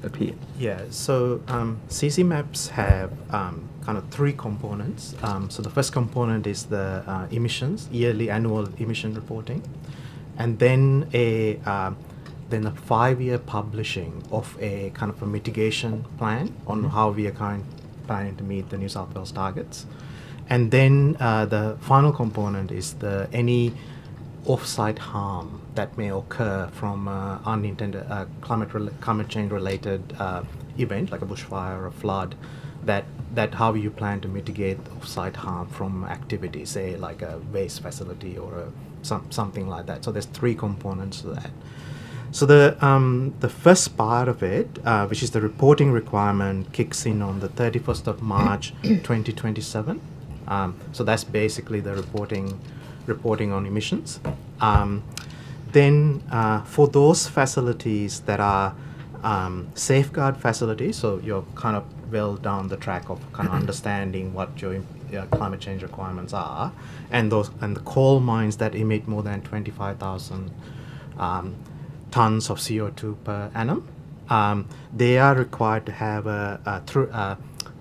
appear? Yeah, so CC maps have kind of three components. So the first component is the yearly annual emission reporting, and then a 5-year publishing of a kind of a mitigation plan on how we are planning to meet the New South Wales targets. And then the final component is any off-site harm that may occur from unintended climate change related event like a bushfire or a flood, that how you plan to mitigate off-site harm from activities, say like a waste facility or something like that. So there's three components to that. So the first part of it, which is the reporting requirement, kicks in on the 31st of March 2027. So that's basically the reporting on emissions. Then for those facilities that are safeguard facilities, so you're kind of well down the track of kind of understanding what your climate change requirements are, and the coal mines that emit more than 25,000 tons of CO2 per annum, they are required to have a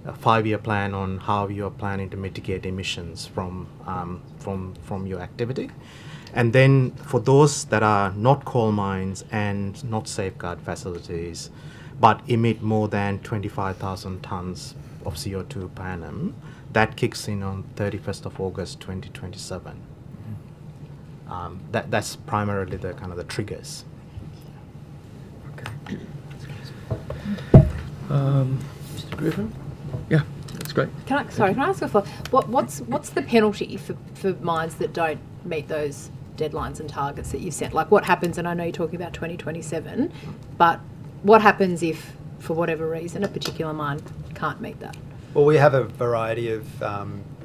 5-year plan on how you are planning to mitigate emissions from your activity. And then for those that are not coal mines and not safeguard facilities, but emit more than 25,000 tons of CO2 per annum, that kicks in on 31st of August 2027. That's primarily the kind of the triggers. Okay. Mr. Griffin? Yeah, that's great. Can I ask a follow-up? What's the penalty for mines that don't meet those deadlines and targets that you've set? Like, what happens, and I know you're talking about 2027, but what happens if, for whatever reason, a particular mine can't meet that? Well, we have a variety of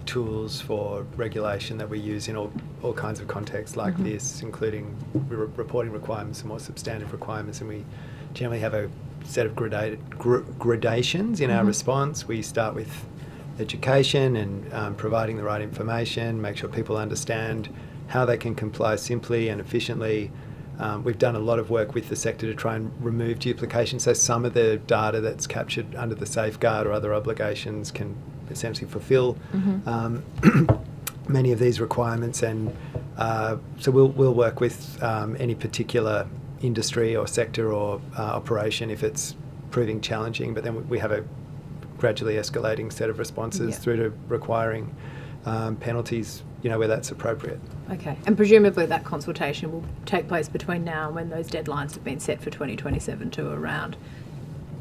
tools for regulation that we use in all kinds of contexts like this, including reporting requirements and more substantive requirements, and we generally have a set of gradations in our response. We start with education and providing the right information, make sure people understand how they can comply simply and efficiently. We've done a lot of work with the sector to try and remove duplication, so some of the data that's captured under the safeguard or other obligations can essentially fulfil many of these requirements, and so we'll work with any particular industry or sector or operation if it's proving challenging, but then we have a gradually escalating set of responses through to requiring penalties, where that's appropriate. Okay, and presumably that consultation will take place between now and when those deadlines have been set for 2027 to around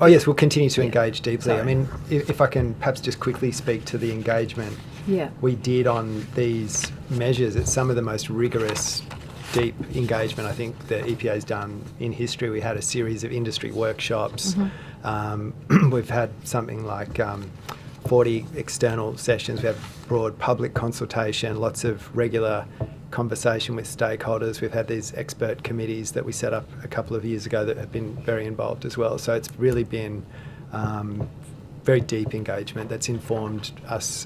Oh yes, we'll continue to engage deeply. Sorry. I mean, if I can perhaps just quickly speak to the engagement Yeah. we did on these measures. It's some of the most rigorous, deep engagement I think the EPA's done in history. We had a series of industry workshops. We've had something like 40 external sessions. We have broad public consultation, lots of regular conversation with stakeholders. We've had these expert committees that we set up a couple of years ago that have been very involved as well. So it's really been very deep engagement that's informed us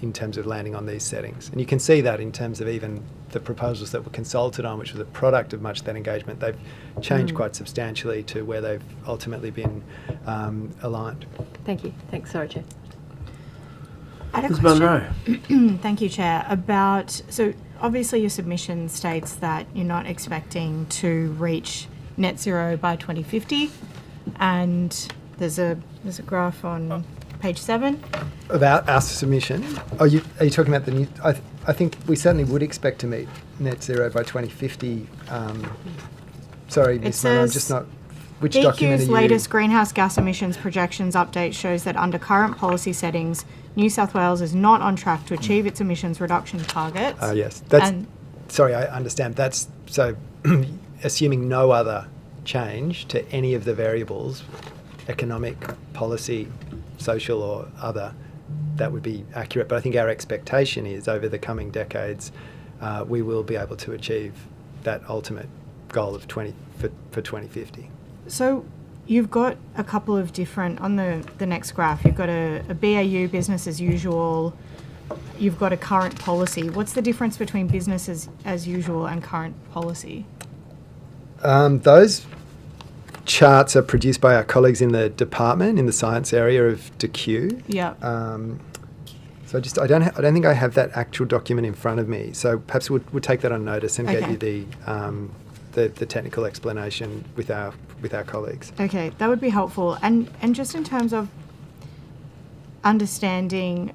in terms of landing on these settings. And you can see that in terms of even the proposals that were consulted on, which was a product of much of that engagement. They've changed quite substantially to where they've ultimately been aligned. Thank you. Thanks. Sorry, Chair. I had a Ms. question. Munro. Thank you, Chair. So obviously your submission states that you're not expecting to reach net zero by 2050, and there's a graph on page 7. About our submission, are you talking about the new? I think we certainly would expect to meet net zero by 2050. Sorry, Ms. Munro, I'm just not. Which document are DQ's you? latest greenhouse gas emissions projections update shows that under current policy settings, New South Wales is not on track to achieve its emissions reduction targets. Yes, that's. And- Sorry, I understand. That's so. Assuming no other change to any of the variables, economic, policy, social, or other, that would be accurate. But I think our expectation is over the coming decades, we will be able to achieve that ultimate goal of 2050. So you've got a couple of different, on the next graph, you've got a BAU, business as usual, you've got a current policy. What's the difference between business as usual and current policy? Those charts are produced by our colleagues in the department, in the science area of DQ. Yeah. So I don't think I have that actual document in front of me. So perhaps we'll take that on notice and get you the technical explanation with our colleagues. Okay, that would be helpful. And just in terms of understanding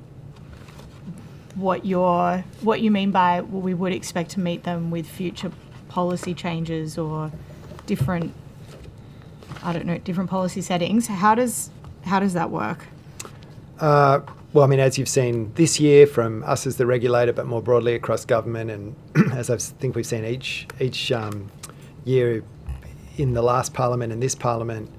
what you mean by, well, we would expect to meet them with future policy changes or different policy settings. How does that work? Well, I mean, as you've seen this year from us as the regulator, but more broadly across government, and as I think we've seen each year in the last parliament and this parliament,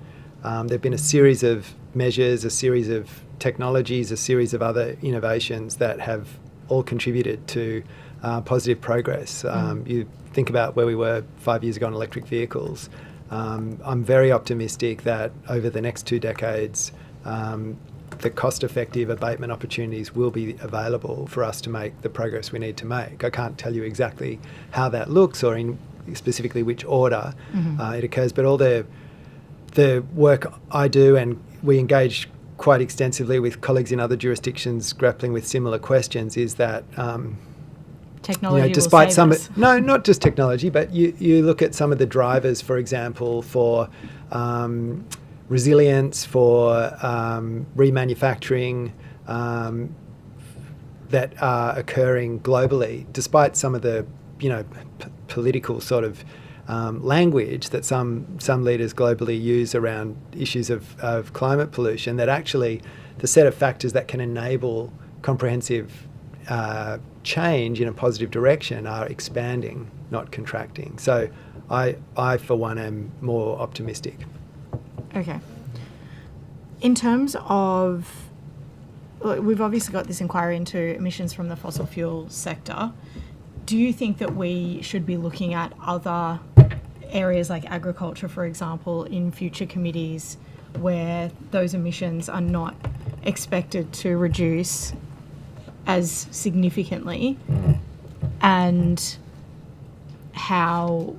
there have been a series of measures, a series of technologies, a series of other innovations that have all contributed to positive progress. You think about where we were 5 years ago on electric vehicles. I'm very optimistic that over the next 2 decades, the cost-effective abatement opportunities will be available for us to make the progress we need to make. I can't tell you exactly how that looks or in specifically which order it occurs, but all the work I do, and we engage quite extensively with colleagues in other jurisdictions grappling with similar questions, is that Technology despite will some, save us. no, not just technology, but you look at some of the drivers, for example, for resilience, for remanufacturing that are occurring globally, despite some of the political sort of language that some leaders globally use around issues of climate pollution, that actually the set of factors that can enable comprehensive change in a positive direction are expanding, not contracting. So I for one, am more optimistic. Okay. In terms of, we've obviously got this inquiry into emissions from the fossil fuel sector. Do you think that we should be looking at other areas like agriculture, for example, in future committees where those emissions are not expected to reduce as significantly, and how,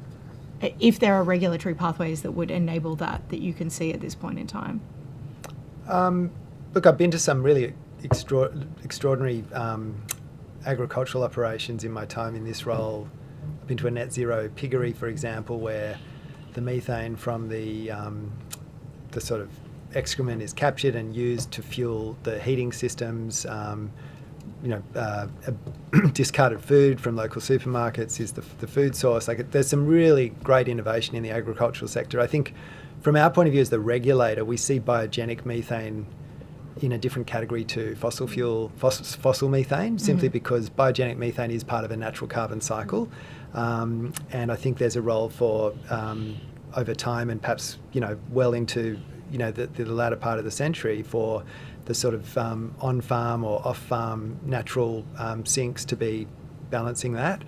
if there are regulatory pathways that would enable that you can see at this point in time? Look, I've been to some really extraordinary agricultural operations in my time in this role. I've been to a net zero piggery, for example, where the methane from the sort of excrement is captured and used to fuel the heating systems. Discarded food from local supermarkets is the food source. There's some really great innovation in the agricultural sector. I think from our point of view as the regulator, we see biogenic methane in a different category to fossil methane, simply because biogenic methane is part of a natural carbon cycle. And I think there's a role for, over time and perhaps, well into, the latter part of the century, for the sort of on-farm or off-farm natural sinks to be balancing that.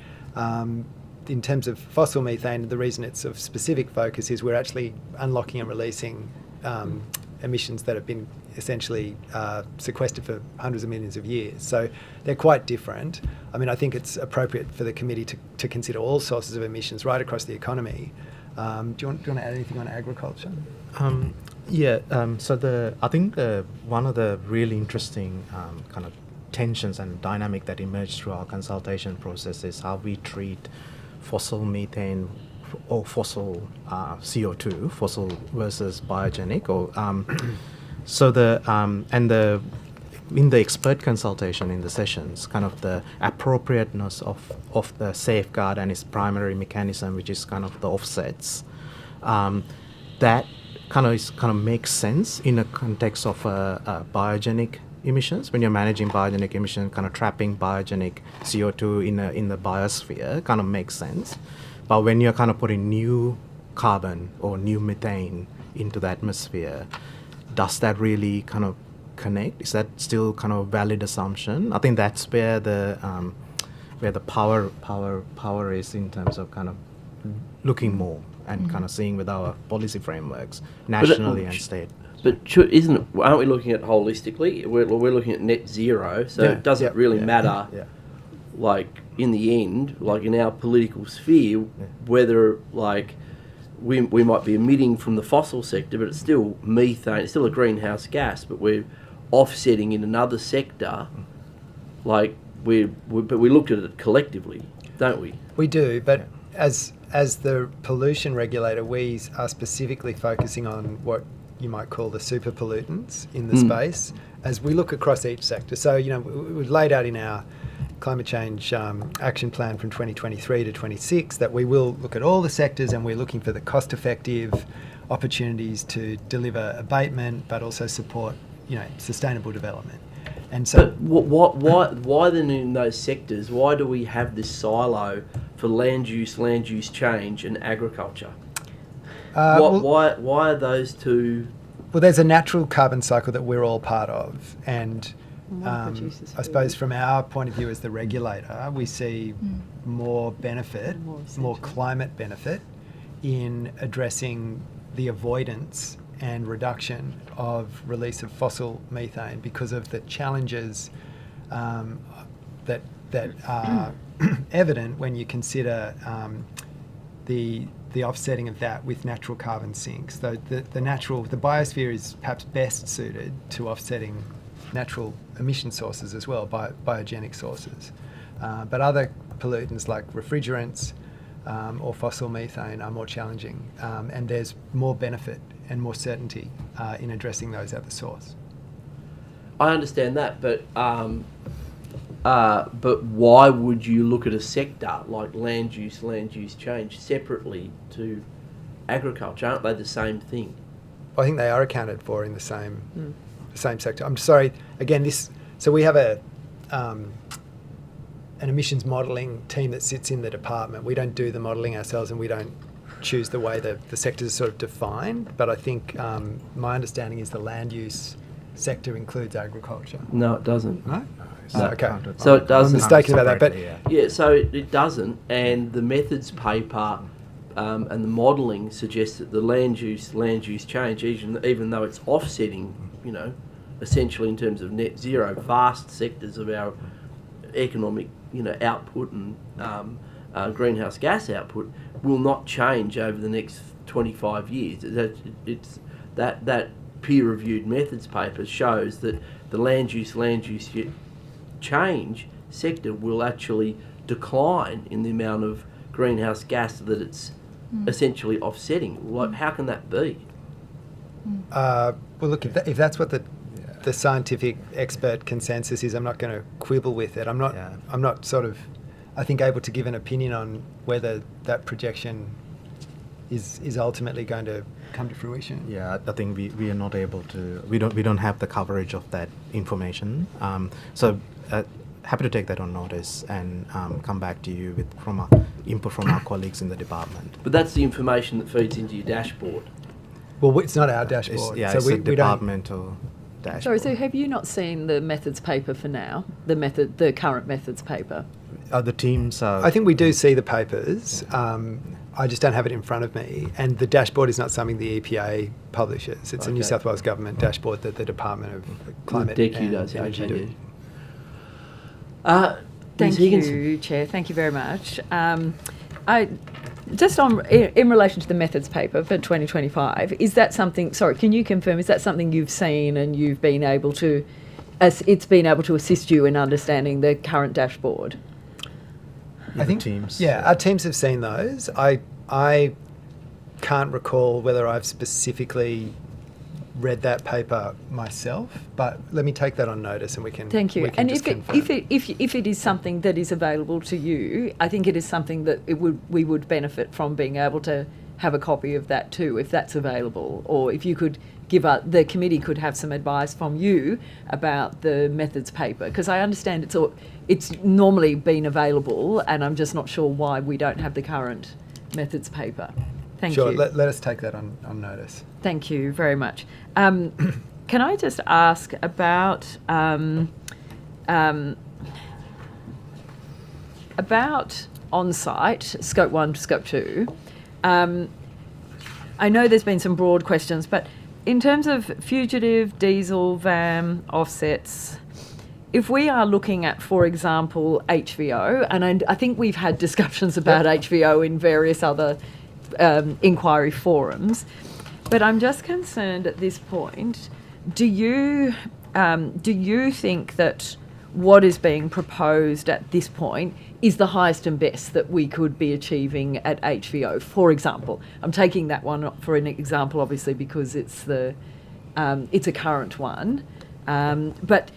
In terms of fossil methane, the reason it's of specific focus is we're actually unlocking and releasing emissions that have been essentially sequestered for hundreds of millions of years. So they're quite different. I mean, I think it's appropriate for the committee to consider all sources of emissions right across the economy. Do you want to add anything on agriculture? So I think one of the really interesting kind of tensions and dynamic that emerged through our consultation process is how we treat fossil methane or fossil CO2, fossil versus biogenic, or in the expert consultation in the sessions, kind of the appropriateness of the safeguard and its primary mechanism, which is kind of the offsets, that kind of makes sense in a context of biogenic emissions. When you're managing biogenic emissions, kind of trapping biogenic CO2 in the biosphere kind of makes sense. But when you're kind of putting new carbon or new methane into the atmosphere, does that really kind of connect? Is that still kind of a valid assumption? I think that's where the power is in terms of kind of looking more and kind of seeing with our policy frameworks nationally and state. But aren't we looking at holistically? We're looking at net zero, so it doesn't really matter. Yeah. Like in the end, like in our political sphere, whether like we might be emitting from the fossil sector, but it's still methane, it's still a greenhouse gas, but we're offsetting in another sector. Like but we looked at it collectively, don't we? We do, but as the pollution regulator, we are specifically focusing on what you might call the super pollutants in the space as we look across each sector. So, we've laid out in our climate change action plan from 2023 to 26 that we will look at all the sectors, and we're looking for the cost-effective opportunities to deliver abatement, but also support, sustainable development. And so, but why then in those sectors? Why do we have this silo for land use change, and agriculture? Why are those two? Well, there's a natural carbon cycle that we're all part of, and I suppose from our point of view as the regulator, we see more benefit, more climate benefit in addressing the avoidance and reduction of release of fossil methane because of the challenges that are evident when you consider the offsetting of that with natural carbon sinks. The biosphere is perhaps best suited to offsetting natural emission sources as well, biogenic sources. But other pollutants like refrigerants or fossil methane are more challenging, and there's more benefit and more certainty in addressing those at the source. I understand that, but why would you look at a sector like land use change separately to agriculture? Aren't they the same thing? I think they are accounted for in the same sector. I'm sorry. Again, so we have an emissions modelling team that sits in the department. We don't do the modelling ourselves, and we don't choose the way the sectors are sort of defined. But I think my understanding is the land use sector includes agriculture. No, it doesn't. No? No. Okay. So it doesn't. I'm mistaken about that. But yeah, so it doesn't. And the methods paper and the modelling suggests that the land use change, even though it's offsetting, essentially in terms of net zero, vast sectors of our economic, output and greenhouse gas output will not change over the next 25 years. It's that peer-reviewed methods paper shows that the land use change sector will actually decline in the amount of greenhouse gas that it's essentially offsetting. Like, how can that be? Well, look, if that's what the scientific expert consensus is, I'm not going to quibble with it. I'm not sort of, I think, able to give an opinion on whether that projection is ultimately going to come to fruition. Yeah, I think we are not able to. We don't have the coverage of that information. Happy to take that on notice and come back to you with input from our colleagues in the department. But that's the information that feeds into your dashboard. Well, it's not our dashboard. It's a departmental dashboard. Sorry, so have you not seen the methods paper for now? The current methods paper? The teams are... I think we do see the papers. I just don't have it in front of me. And the dashboard is not something the EPA publishes. It's a New South Wales government dashboard that the Department of Climate DECU does, and Energy do. Thank you, Chair. Thank you very much. In relation to the methods paper for 2025, is that something? Sorry, can you confirm? Is that something you've seen and you've been able to, it's been able to assist you in understanding the current dashboard? I think teams. Yeah, our teams have seen those. I can't recall whether I've specifically read that paper myself, but let me take that on notice and we can. Thank you. We can And just if it is something that is available to you, I think it is something that we would benefit from being able to have a copy of that too, if that's available, or if you could give the committee could have some advice from you about the methods paper, because I understand it's normally been available, and I'm just not sure why we don't have the current methods paper. Thank you. Sure, let us take that on notice. Thank you very much. Can I just ask about on-site, Scope 1, Scope 2? I know there's been some broad questions, but in terms of fugitive, diesel, VAM, offsets, if we are looking at, for example, HVO, and I think we've had discussions about HVO in various other inquiry forums, but I'm just concerned at this point, do you think that what is being proposed at this point is the highest and best that we could be achieving at HVO, for example? I'm taking that one for an example, obviously, because it's a current one. But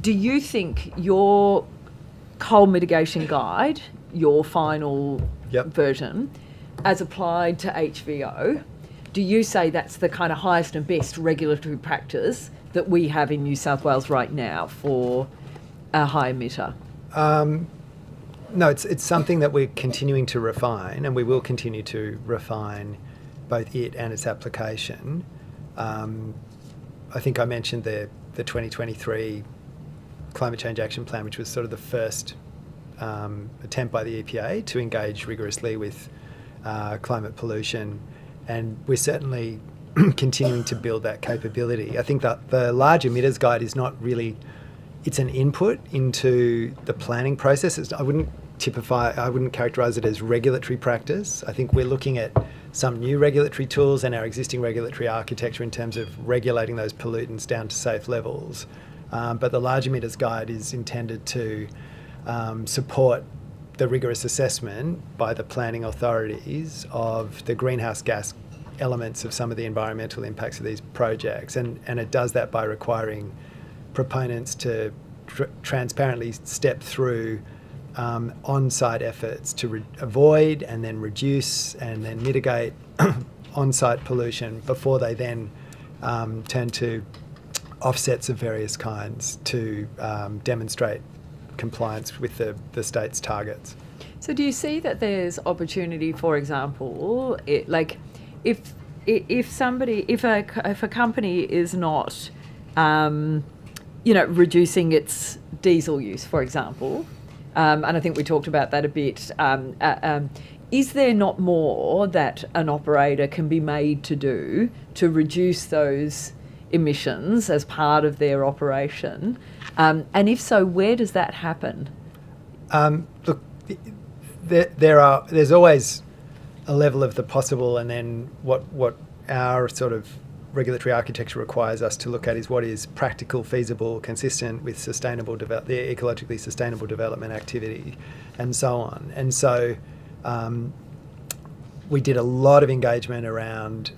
do you think your coal mitigation guide, your final version, as applied to HVO, do you say that's the kind of highest and best regulatory practice that we have in New South Wales right now for a high emitter? No, it's something that we're continuing to refine, and we will continue to refine both it and its application. I think I mentioned the 2023 Climate Change Action Plan, which was sort of the first attempt by the EPA to engage rigorously with climate pollution, and we're certainly continuing to build that capability. I think that the large emitters guide is not really, it's an input into the planning process. I wouldn't characterise it as regulatory practice. I think we're looking at some new regulatory tools and our existing regulatory architecture in terms of regulating those pollutants down to safe levels. But the large emitters guide is intended to support the rigorous assessment by the planning authorities of the greenhouse gas elements of some of the environmental impacts of these projects, and it does that by requiring proponents to transparently step through on-site efforts to avoid and then reduce and then mitigate on-site pollution before they then turn to offsets of various kinds to demonstrate compliance with the state's targets. So do you see that there's opportunity, for example, if a company is not reducing its diesel use, for example, and I think we talked about that a bit, is there not more that an operator can be made to do to reduce those emissions as part of their operation? And if so, where does that happen? Look, there's always a level of the possible, and then what our sort of regulatory architecture requires us to look at is what is practical, feasible, consistent with the ecologically sustainable development activity, and so on. And so we did a lot of engagement around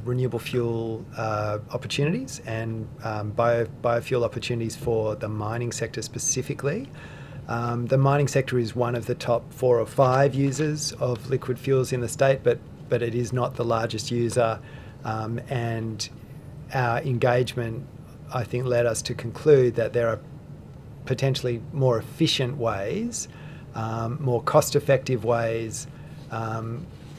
renewable fuel opportunities and biofuel opportunities for the mining sector specifically. The mining sector is one of the top 4 or 5 users of liquid fuels in the state, but but it is not the largest user. And our engagement, I think, led us to conclude that there are potentially more efficient ways, more cost-effective ways,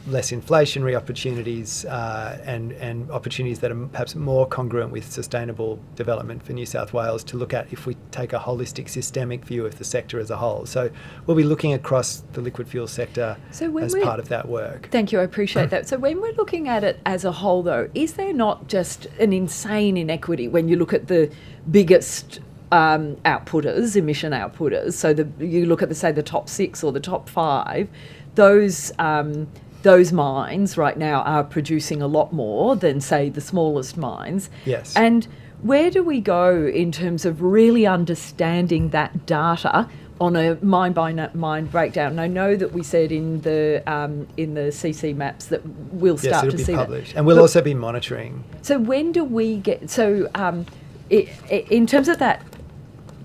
less inflationary opportunities, and opportunities that are perhaps more congruent with sustainable development for New South Wales to look at if we take a holistic, systemic view of the sector as a whole. So we'll be looking across the liquid fuel sector as part of that work. Thank you, I appreciate that. So when we're looking at it as a whole, though, is there not just an insane inequity when you look at the biggest outputters, emission outputters? So you look at, say, the top 6 or the top 5, those mines right now are producing a lot more than, say, the smallest mines. Yes. And where do we go in terms of really understanding that data on a mine-by-mine breakdown? And I know that we said in the CC maps that we'll start to see that. Yes, it'll be published. And we'll also be monitoring. So when do we get... So in terms of that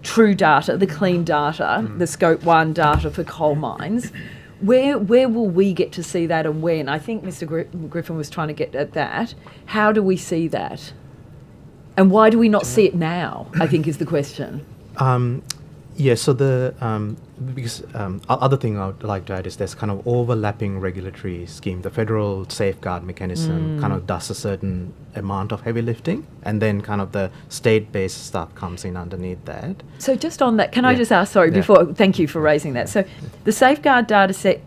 true data, the clean data, the Scope 1 data for coal mines... Where will we get to see that and when? I think Mr. Griffin was trying to get at that. How do we see that? And why do we not see it now, I think is the question. So the other thing I would like to add is there's kind of overlapping regulatory scheme. The federal safeguard mechanism kind of does a certain amount of heavy lifting, and then kind of the state-based stuff comes in underneath that. So just on that, can I just ask, thank you for raising that. So the safeguard data set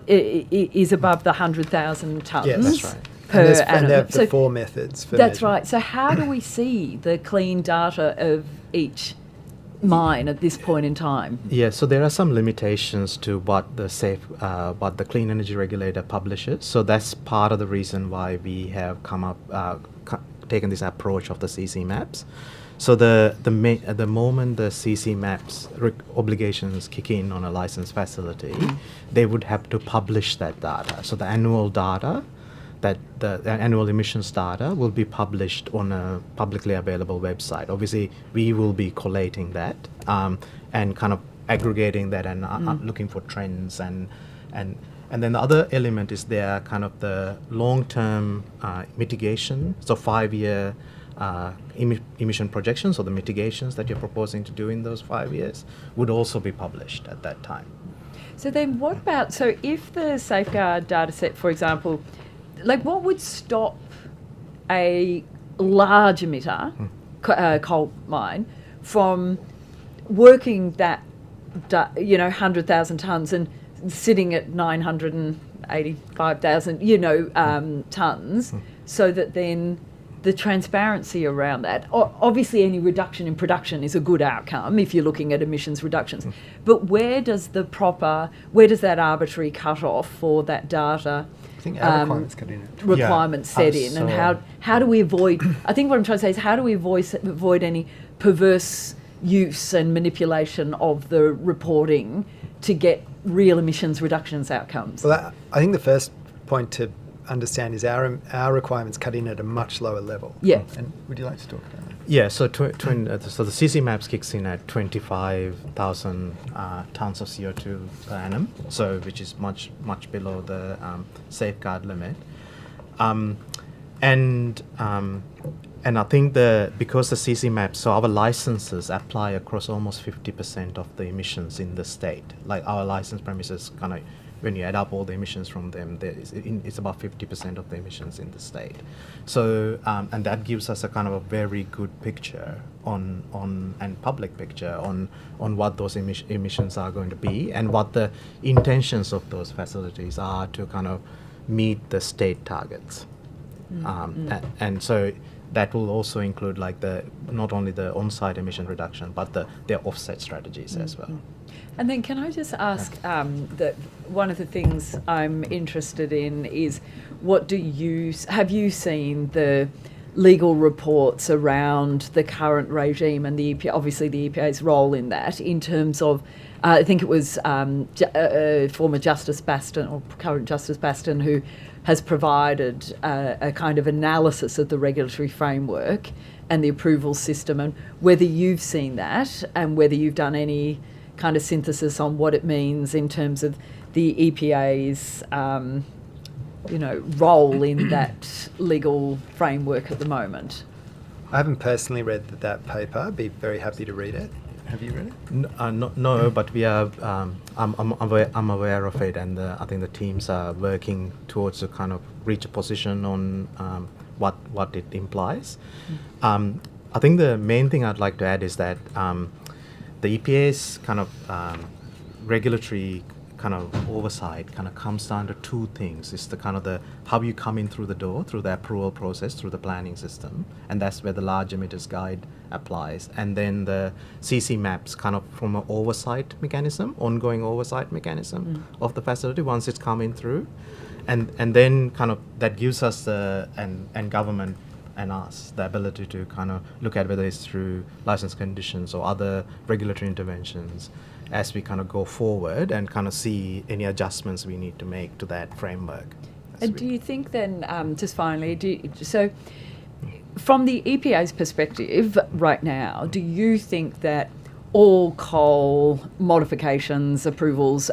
is above the 100,000 tonnes. Yeah, that's right. Per and annum. there are the 4 methods for That's measurement. right. So how do we see the clean data of each mine at this point in time? Yeah, so there are some limitations to what the Clean Energy Regulator publishes. So that's part of the reason why we have taken this approach of the CC maps. So at the moment the CC maps obligations kick in on a licensed facility, they would have to publish that data. So the annual data, that the annual emissions data will be published on a publicly available website. Obviously, we will be collating that and kind of aggregating that and looking for trends and then the other element is there kind of the long-term mitigation. So 5-year emission projections or the mitigations that you're proposing to do in those 5 years would also be published at that time. So then what about, so if the safeguard data set, for example, like what would stop a large emitter, coal mine, from working that, 100,000 tonnes and sitting at 985,000, tonnes, so that then the transparency around that, obviously any reduction in production is a good outcome if you're looking at emissions reductions, but where does that arbitrary cut off for that data? I think our requirements cut in. Requirements set in, and how do we avoid? I think what I'm trying to say is how do we avoid any perverse use and manipulation of the reporting to get real emissions reductions outcomes? Well, I think the first point to understand is our requirements cut in at a much lower level. Yeah. And would you like to talk about that? Yeah, so so the CC maps kicks in at 25,000 tonnes of CO2 per annum, so which is much below the safeguard limit, and I think because the CC maps, so our licenses apply across almost 50% of the emissions in the state. Like our license premises kind of, when you add up all the emissions from them, it's about 50% of the emissions in the state. So, and that gives us a kind of a very good picture and public picture on what those emissions are going to be and what the intentions of those facilities are to kind of meet the state targets. And so that will also include like not only the on-site emission reduction, but their offset strategies as well. And then can I just ask that one of the things I'm interested in is have you seen the legal reports around the current regime and the EPA, obviously the EPA's role in that, in terms of, I think it was former Justice Baston or current Justice Baston who has provided a kind of analysis of the regulatory framework and the approval system, and whether you've seen that and whether you've done any kind of synthesis on what it means in terms of the EPA's role in that legal framework at the moment? I haven't personally read that paper. I'd be very happy to read it. Have you read it? No, but we are. I'm aware of it, and I think the teams are working towards to kind of reach a position on what it implies. I think the main thing I'd like to add is that the EPA's kind of regulatory kind of oversight kind of comes down to two things. It's the kind of the how you come in through the door, through the approval process, through the planning system, and that's where the large emitters guide applies. And then the CC maps kind of from an oversight mechanism, ongoing oversight mechanism of the facility once it's coming through. And then kind of that gives us and government and us the ability to kind of look at whether it's through license conditions or other regulatory interventions as we kind of go forward and kind of see any adjustments we need to make to that framework. And do you think then, just finally, so from the EPA's perspective right now, do you think that all coal modifications, approvals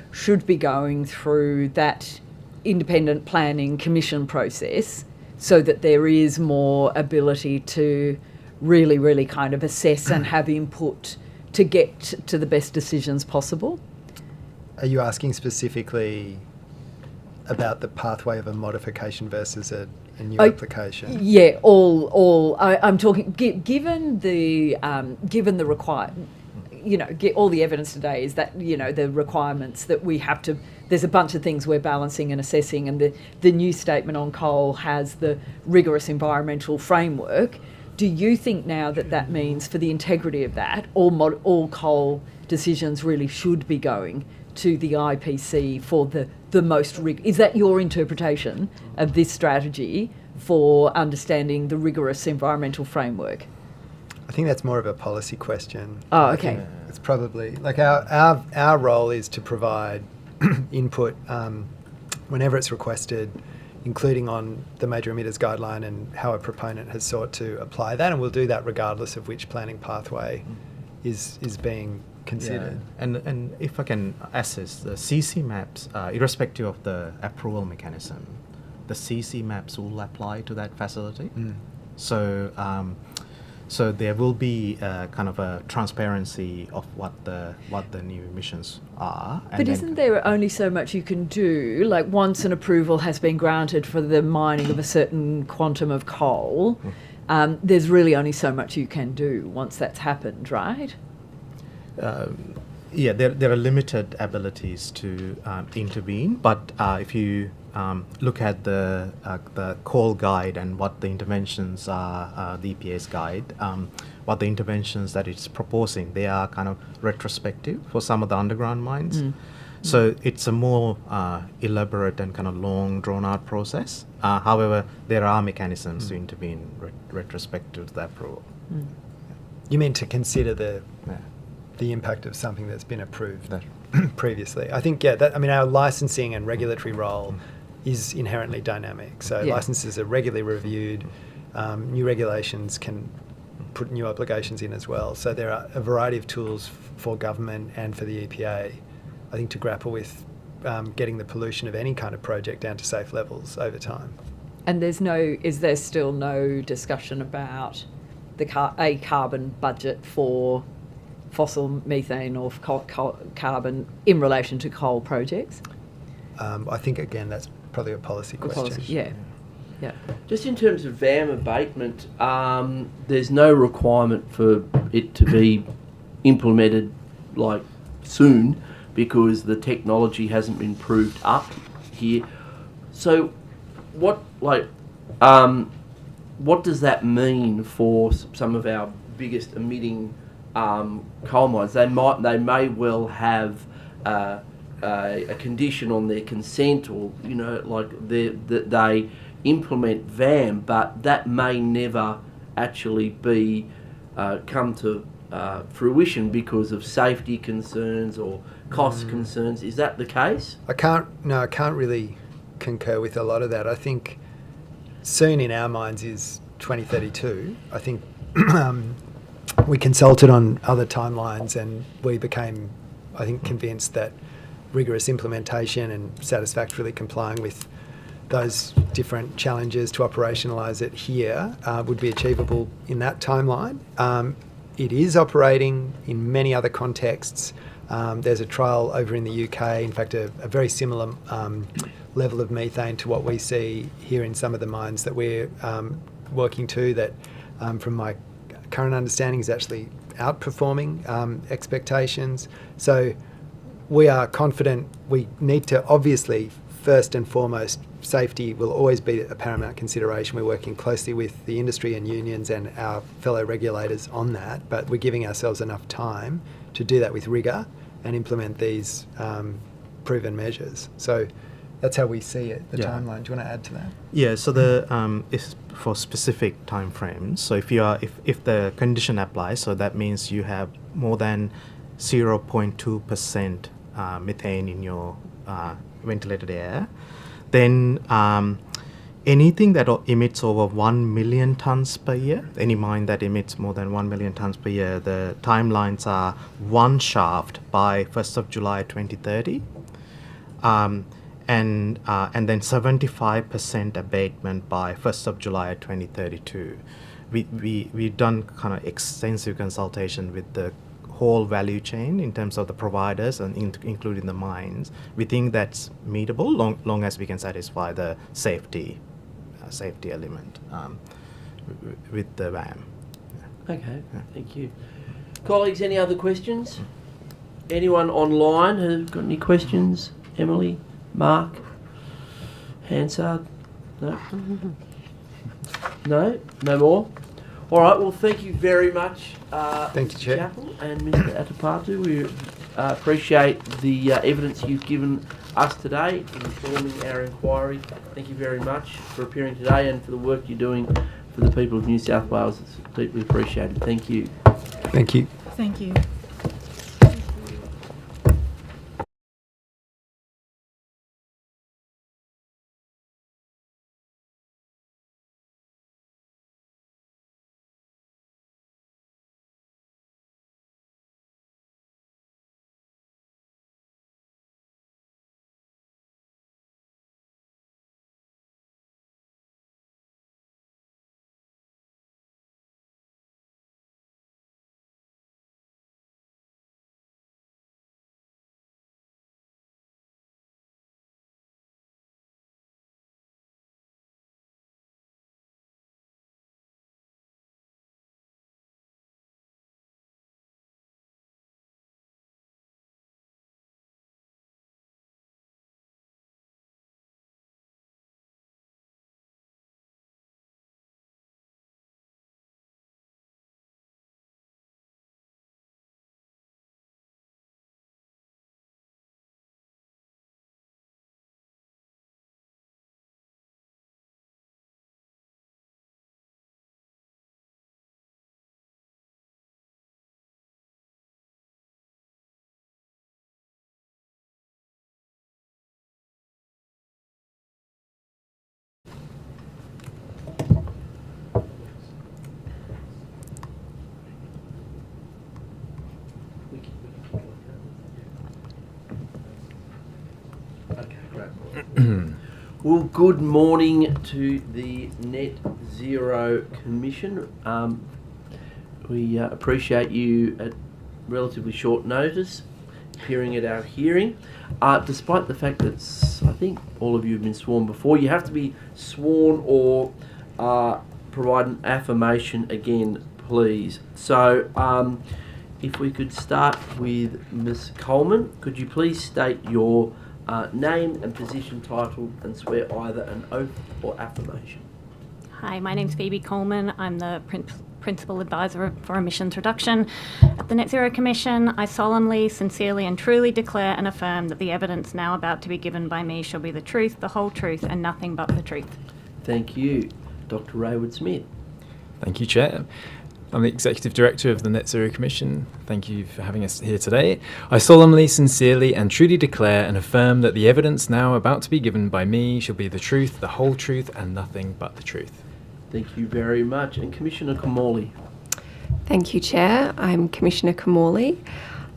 should be going through that independent planning commission process so that there is more ability to really kind of assess and have input to get to the best decisions possible? Are you asking specifically about the pathway of a modification versus a new application? Yeah, all. I'm talking. Given the requirement, get all the evidence today is that the requirements that we have to. There's a bunch of things we're balancing and assessing, and the new statement on coal has the rigorous environmental framework. Do you think now that means for the integrity of that, all coal decisions really should be going to the IPC for the most is that your interpretation of this strategy for understanding the rigorous environmental framework? I think that's more of a policy question. Oh, okay. It's probably like our role is to provide input whenever it's requested, including on the major emitters guideline and how a proponent has sought to apply that, and we'll do that regardless of which planning pathway is being considered. Yeah. And if I can assess the CC maps, irrespective of the approval mechanism, the CC maps will apply to that facility. So there will be kind of a transparency of what the new emissions are. But isn't there only so much you can do? Like once an approval has been granted for the mining of a certain quantum of coal, there's really only so much you can do once that's happened, right? Yeah, there are limited abilities to intervene, but if you look at the coal guide and what the interventions are, the EPA's guide, what the interventions that it's proposing, they are kind of retrospective for some of the underground mines. So it's a more elaborate and kind of long, drawn-out process. However, there are mechanisms to intervene retrospective to the approval. You mean to consider the impact of something that's been approved previously? I think, our licensing and regulatory role is inherently dynamic. So licenses are regularly reviewed. New regulations can put new obligations in as well. So there are a variety of tools for government and for the EPA, I think, to grapple with getting the pollution of any kind of project down to safe levels over time. And is there still no discussion about a carbon budget for fossil methane or carbon in relation to coal projects? I think, again, that's probably a policy question. Yeah. Just in terms of VAM abatement, there's no requirement for it to be implemented soon because the technology hasn't been proved up here. So what does that mean for some of our biggest emitting coal mines? They may well have a condition on their consent, or that they implement VAM, but that may never actually come to fruition because of safety concerns or cost concerns. Is that the case? I can't really concur with a lot of that. I think soon in our minds is 2032. I think we consulted on other timelines and we became, I think, convinced that rigorous implementation and satisfactorily complying with those different challenges to operationalise it here would be achievable in that timeline. It is operating in many other contexts. There's a trial over in the UK, in fact, a very similar level of methane to what we see here in some of the mines that we're working to, that from my current understanding is actually outperforming expectations. So we are confident. We need to, obviously, first and foremost, safety will always be a paramount consideration. We're working closely with the industry and unions and our fellow regulators on that, but we're giving ourselves enough time to do that with rigour and implement these proven measures. So that's how we see it, the timeline. Do you want to add to that? Yeah, so the is for specific time frames. So if the condition applies, so that means you have more than 0.2% methane in your ventilated air, then anything that emits over 1 million tonnes per year, any mine that emits more than 1 million tonnes per year, the timelines are one shaft by 1st of July 2030, and then 75% abatement by 1st of July 2032. We've done kind of extensive consultation with the whole value chain in terms of the providers and including the mines. We think that's meetable long as we can satisfy the safety element with the VAM. Okay, thank you. Colleagues, any other questions? Anyone online who've got any questions? Emily, Mark, Hansard? No? No more? All right, well, thank you very much, Thank you, Mr. Chair. Chappell and Mr. Atapatu. We appreciate the evidence you've given us today in informing our inquiry. Thank you very much for appearing today and for the work you're doing for the people of New South Wales. It's deeply appreciated. Thank you. Thank you. Thank you. Well, good morning to the Net Zero Commission. We appreciate you at relatively short notice appearing at our hearing. Despite the fact that I think all of you have been sworn before, you have to be sworn or provide an affirmation again, please. So if we could start with Ms. Coleman, could you please state your name and position title and swear either an oath or affirmation? Hi, my name's Phoebe Coleman. I'm the Principal Advisor for Emissions Reduction at the Net Zero Commission. I solemnly, sincerely and truly declare and affirm that the evidence now about to be given by me shall be the truth, the whole truth and nothing but the truth. Thank you. Dr. Raywood Smith. Thank you, Chair. I'm the Executive Director of the Net Zero Commission. Thank you for having us here today. I solemnly, sincerely and truly declare and affirm that the evidence now about to be given by me shall be the truth, the whole truth and nothing but the truth. Thank you very much. And Commissioner Kamali. Thank you, Chair. I'm Commissioner Kamali.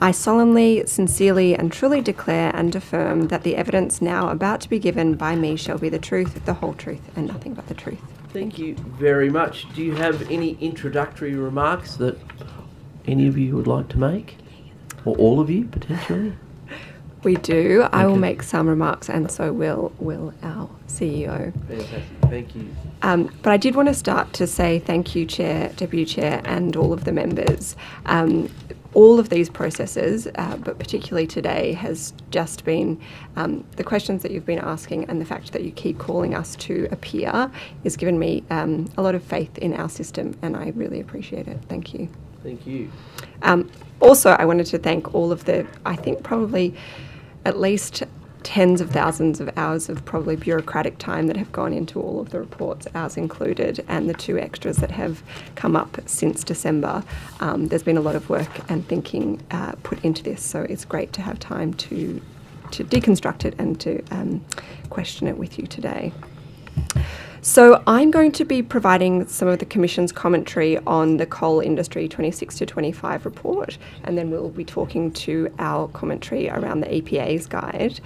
I solemnly, sincerely and truly declare and affirm that the evidence now about to be given by me shall be the truth, the whole truth and nothing but the truth. Thank you very much. Do you have any introductory remarks that any of you would like to make? Or all of you, potentially? We do. I will make some remarks, and so will our CEO. Fantastic. Thank you. But I did want to start to say thank you, Chair, Deputy Chair, and all of the members. All of these processes, but particularly today, has just been the questions that you've been asking and the fact that you keep calling us to appear has given me a lot of faith in our system, and I really appreciate it. Thank you. Thank you. Also, I wanted to thank all of the, I think probably at least tens of thousands of hours of probably bureaucratic time that have gone into all of the reports, ours included, and the 2 extras that have come up since December. There's been a lot of work and thinking put into this, so it's great to have time to deconstruct it and to question it with you today. So I'm going to be providing some of the Commission's commentary on the coal industry 26 to 25 report, and then we'll be talking to our commentary around the EPA's guide.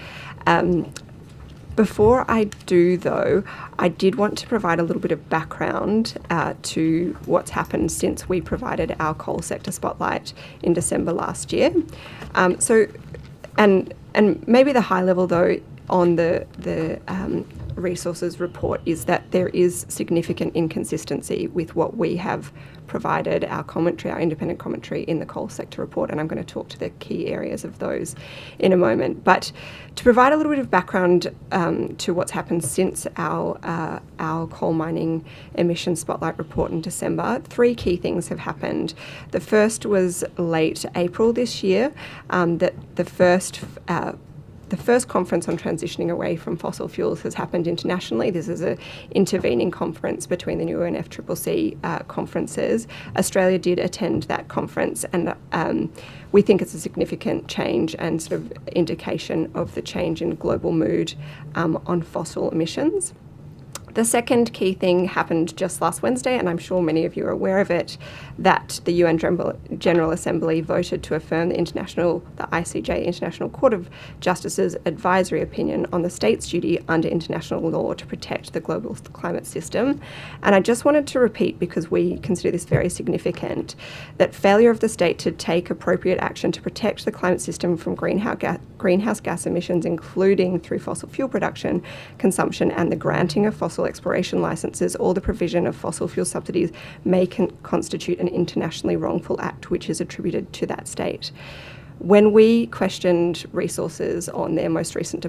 Before I do, though, I did want to provide a little bit of background to what's happened since we provided our coal sector spotlight in December last year. And maybe the high level, though, on the resources report is that there is significant inconsistency with what we have provided, our commentary, our independent commentary in the coal sector report, and I'm going to talk to the key areas of those in a moment. But to provide a little bit of background to what's happened since our coal mining emissions spotlight report in December, 3 key things have happened. The first was late April this year, that the first conference on transitioning away from fossil fuels has happened internationally. This is an intervening conference between the new UNFCCC conferences. Australia did attend that conference, and we think it's a significant change and sort of indication of the change in global mood on fossil emissions. The second key thing happened just last Wednesday, and I'm sure many of you are aware of it, that the UN General Assembly voted to affirm the ICJ, International Court of Justice's advisory opinion on the state's duty under international law to protect the global climate system. And I just wanted to repeat, because we consider this very significant, that failure of the state to take appropriate action to protect the climate system from greenhouse gas emissions, including through fossil fuel production, consumption, and the granting of fossil exploration licenses or the provision of fossil fuel subsidies may constitute an internationally wrongful act which is attributed to that state. When we questioned resources on their most recent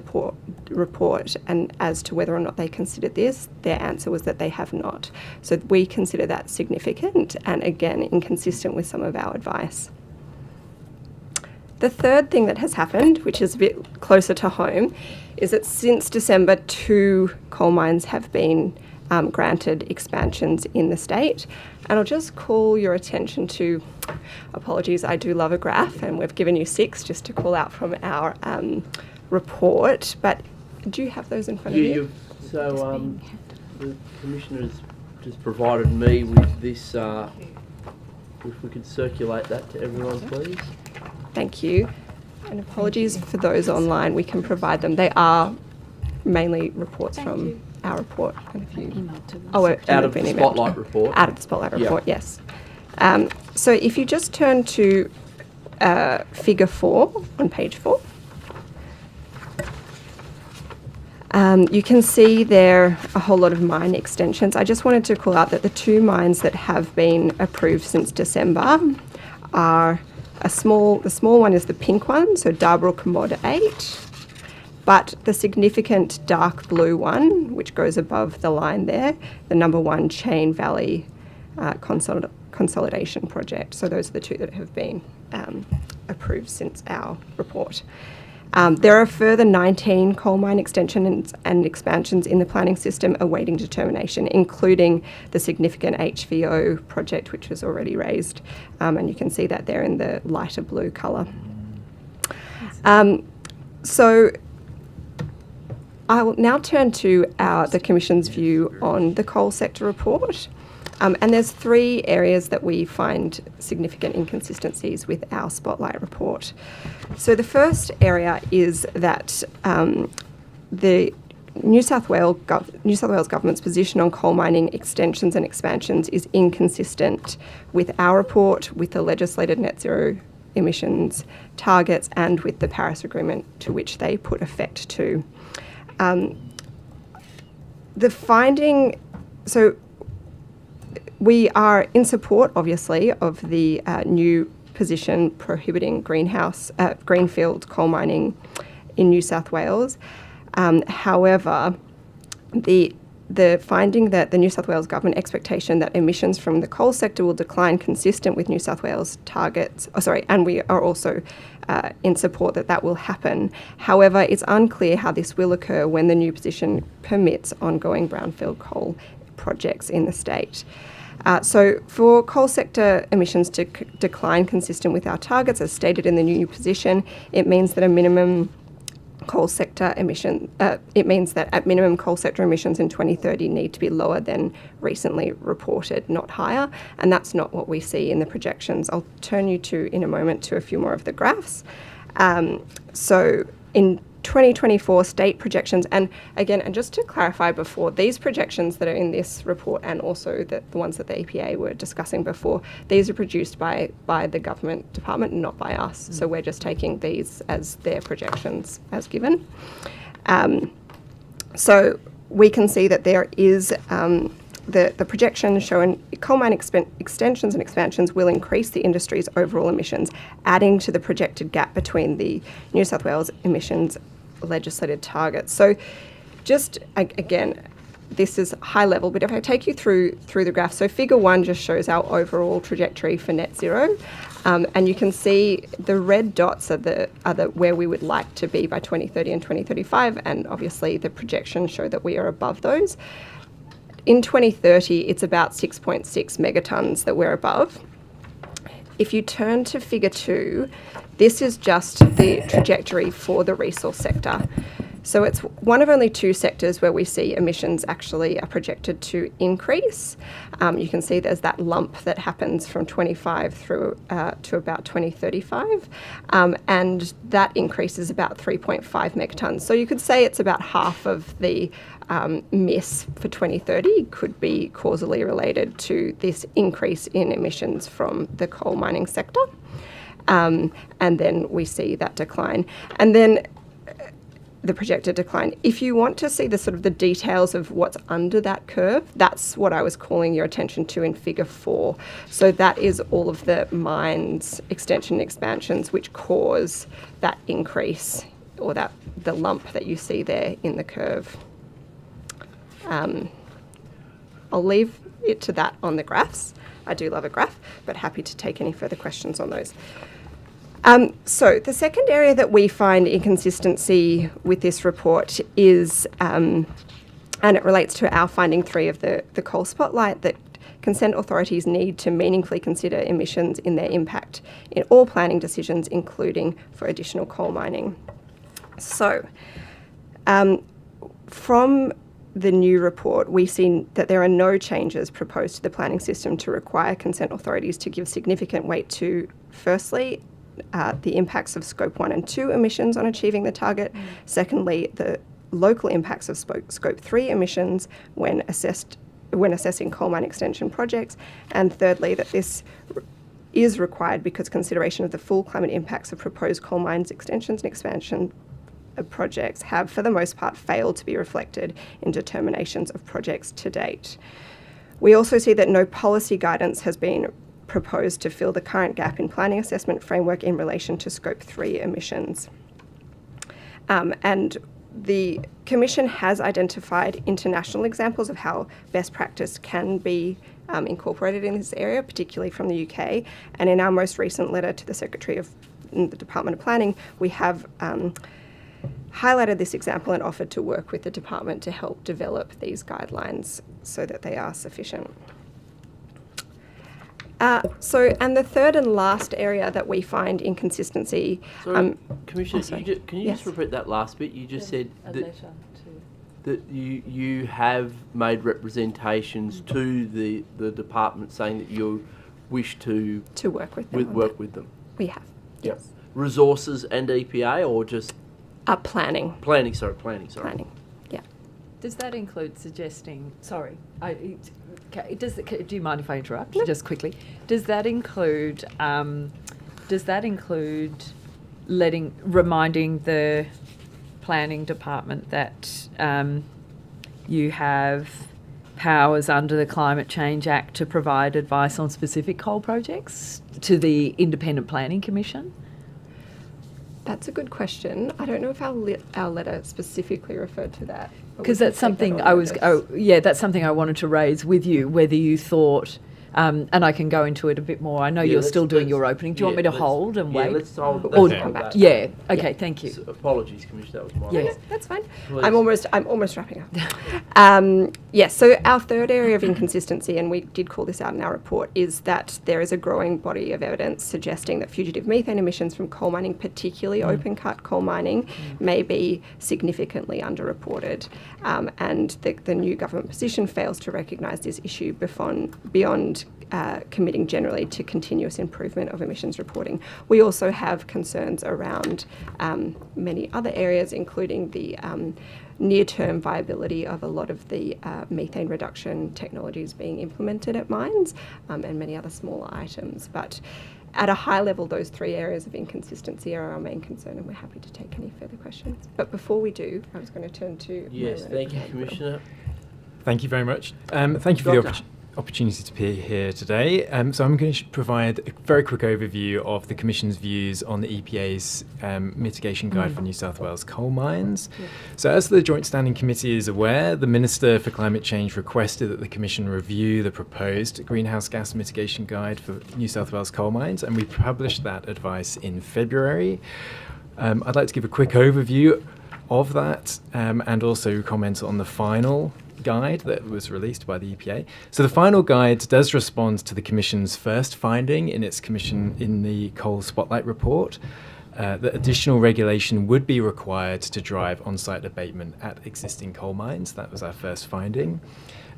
report and as to whether or not they considered this, their answer was that they have not. So we consider that significant and, again, inconsistent with some of our advice. The third thing that has happened, which is a bit closer to home, is that since December, 2 coal mines have been granted expansions in the state. And I'll just call your attention to, apologies, I do love a graph, and we've given you 6 just to call out from our report. But do you have those in front of you? So the Commissioner has just provided me with this, if we could circulate that to everyone, please. Thank you. And apologies for those online, we can provide them. They are mainly reports from our report and a few. Out of the spotlight report. Out of the spotlight report, yes. So if you just turn to figure 4 on page 4. You can see there a whole lot of mine extensions. I just wanted to call out that the 2 mines that have been approved since December are the small one is the pink one, so Darbrook Mod 8, but the significant dark blue one, which goes above the line there, the number 1 Chain Valley Consolidation Project. So those are the 2 that have been approved since our report. There are further 19 coal mine extensions and expansions in the planning system awaiting determination, including the significant HVO project, which was already raised, and you can see that there in the lighter blue colour. So I will now turn to the Commission's view on the coal sector report. And there's 3 areas that we find significant inconsistencies with our Spotlight report. So the first area is that the New South Wales government's position on coal mining extensions and expansions is inconsistent with our report, with the legislated net zero emissions targets, and with the Paris Agreement to which they put effect to. The finding, so we are in support, obviously, of the new position prohibiting greenfield coal mining in New South Wales. However, the finding that the New South Wales government expectation that emissions from the coal sector will decline consistent with New South Wales targets, and we are also in support that will happen. However, it's unclear how this will occur when the new position permits ongoing brownfield coal projects in the state. So for coal sector emissions to decline consistent with our targets, as stated in the new position, it means that at minimum coal sector emissions in 2030 need to be lower than recently reported, not higher, and that's not what we see in the projections. I'll turn you in a moment to a few more of the graphs. So in 2024 state projections, and again, and just to clarify before, these projections that are in this report and also the ones that the EPA were discussing before, these are produced by the government department, not by us. So we're just taking these as their projections as given. So we can see that there is the projections showing coal mine extensions and expansions will increase the industry's overall emissions, adding to the projected gap between the New South Wales emissions legislated targets. So just, again, this is high level, but if I take you through the graph, so figure 1 just shows our overall trajectory for net zero. And you can see the red dots are where we would like to be by 2030 and 2035, and obviously the projections show that we are above those. In 2030, it's about 6.6 megatons that we're above. If you turn to figure 2, this is just the trajectory for the resource sector. So it's one of only 2 sectors where we see emissions actually are projected to increase. You can see there's that lump that happens from 25 through to about 2035, and that increase is about 3.5 megatons. So you could say it's about half of the miss for 2030 could be causally related to this increase in emissions from the coal mining sector. And then we see that decline. And then the projected decline. If you want to see the sort of the details of what's under that curve, that's what I was calling your attention to in figure 4. So that is all of the mines, extension expansions, which cause that increase or the lump that you see there in the curve. I'll leave it to that on the graphs. I do love a graph, but happy to take any further questions on those. So the second area that we find inconsistency with this report is, and it relates to our finding 3 of the coal spotlight, that consent authorities need to meaningfully consider emissions in their impact in all planning decisions, including for additional coal mining. So from the new report, we see that there are no changes proposed to the planning system to require consent authorities to give significant weight to, firstly, the impacts of Scope 1 and 2 emissions on achieving the target. Secondly, the local impacts of Scope 3 emissions when assessing coal mine extension projects. And thirdly, that this is required because consideration of the full climate impacts of proposed coal mines extensions and expansion projects have, for the most part, failed to be reflected in determinations of projects to date. We also see that no policy guidance has been proposed to fill the current gap in planning assessment framework in relation to Scope 3 emissions. And the Commission has identified international examples of how best practice can be incorporated in this area, particularly from the UK. And in our most recent letter to the Secretary of the Department of Planning, we have highlighted this example and offered to work with the department to help develop these guidelines so that they are sufficient. And the third and last area that we find inconsistency... Sorry, Commissioner, sorry. can you just repeat that last bit? You just said that that you have made representations to the department saying that you wish to work with them. work with them. We have. Yep. Yes. Resources and EPA, or just Planning. planning. Planning. Yeah. Does that include suggesting? Sorry, do you mind if I interrupt just quickly? Does that include? Reminding the planning department that you have powers under the Climate Change Act to provide advice on specific coal projects to the Independent Planning Commission? That's a good question. I don't know if our letter specifically referred to that. Because that's something that's something I wanted to raise with you, whether you thought, and I can go into it a bit more. I know you're still doing your opening. Do you want me to hold and wait? Let's hold. Come back to that. Okay, thank you. So apologies, Commissioner, that was my Yes, that's fine. Please. I'm almost wrapping up. Yes, so our third area of inconsistency, and we did call this out in our report, is that there is a growing body of evidence suggesting that fugitive methane emissions from coal mining, particularly open-cut coal mining, may be significantly underreported. And the new government position fails to recognise this issue beyond committing generally to continuous improvement of emissions reporting. We also have concerns around many other areas, including the near-term viability of a lot of the methane reduction technologies being implemented at mines, and many other smaller items. But at a high level, those three areas of inconsistency are our main concern, and we're happy to take any further questions. But before we do, I was going to turn to... Yes, thank you, Commissioner. Thank you very much. Thank you for the opportunity to be here today. So I'm going to provide a very quick overview of the Commission's views on the EPA's mitigation guide for New South Wales coal mines. Yeah. So as the Joint Standing Committee is aware, the Minister for Climate Change requested that the Commission review the proposed greenhouse gas mitigation guide for New South Wales coal mines, and we published that advice in February. I'd like to give a quick overview of that and also comment on the final guide that was released by the EPA. So the final guide does respond to the Commission's first finding in the Coal Spotlight report, that additional regulation would be required to drive on-site abatement at existing coal mines. That was our first finding.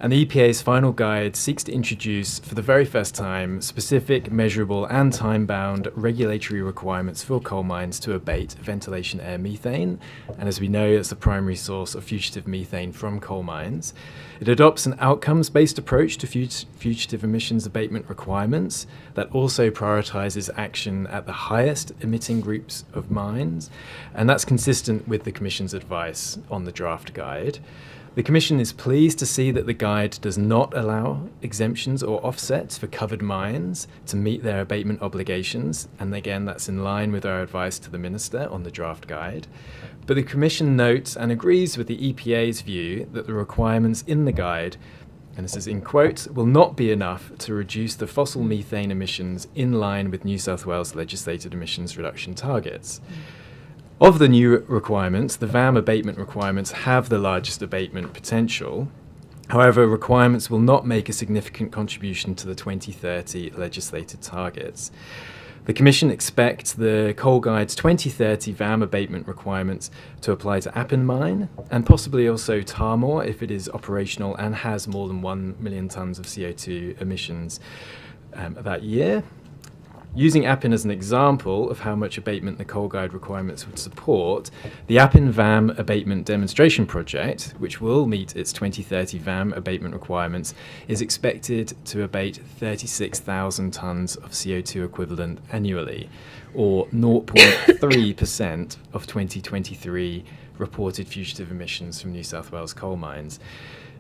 And the EPA's final guide seeks to introduce, for the very first time, specific, measurable and time-bound regulatory requirements for coal mines to abate ventilation air methane. And as we know, it's the primary source of fugitive methane from coal mines. It adopts an outcomes-based approach to fugitive emissions abatement requirements that also prioritises action at the highest emitting groups of mines. And that's consistent with the Commission's advice on the draft guide. The Commission is pleased to see that the guide does not allow exemptions or offsets for covered mines to meet their abatement obligations, and again that's in line with our advice to the Minister on the draft guide. But the Commission notes and agrees with the EPA's view that the requirements in the guide, and this is in quotes, will not be enough to reduce the fossil methane emissions in line with New South Wales legislated emissions reduction targets. Of the new requirements, the VAM abatement requirements have the largest abatement potential. However, requirements will not make a significant contribution to the 2030 legislated targets. The Commission expects the Coal Guide's 2030 VAM abatement requirements to apply to Appin Mine and possibly also Tarmore if it is operational and has more than 1 million tonnes of CO2 emissions that year. Using Appin as an example of how much abatement the Coal Guide requirements would support, the Appin VAM abatement demonstration project, which will meet its 2030 VAM abatement requirements, is expected to abate 36,000 tonnes of CO2 equivalent annually, or 0.3% of 2023 reported fugitive emissions from New South Wales coal mines.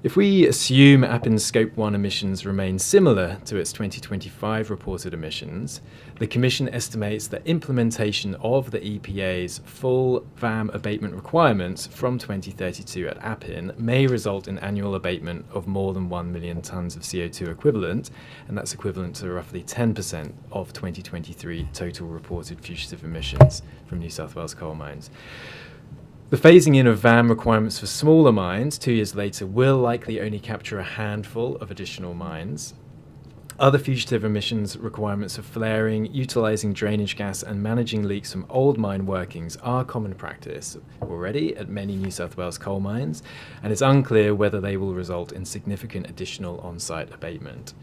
If we assume Appin's Scope 1 emissions remain similar to its 2025 reported emissions, the Commission estimates that implementation of the EPA's full VAM abatement requirements from 2032 at Appin may result in annual abatement of more than 1 million tonnes of CO2 equivalent, and that's equivalent to roughly 10% of 2023 total reported fugitive emissions from New South Wales coal mines. The phasing in of VAM requirements for smaller mines 2 years later will likely only capture a handful of additional mines. Other fugitive emissions requirements for flaring, utilising drainage gas and managing leaks from old mine workings are common practice already at many New South Wales coal mines, and it's unclear whether they will result in significant additional on-site abatement.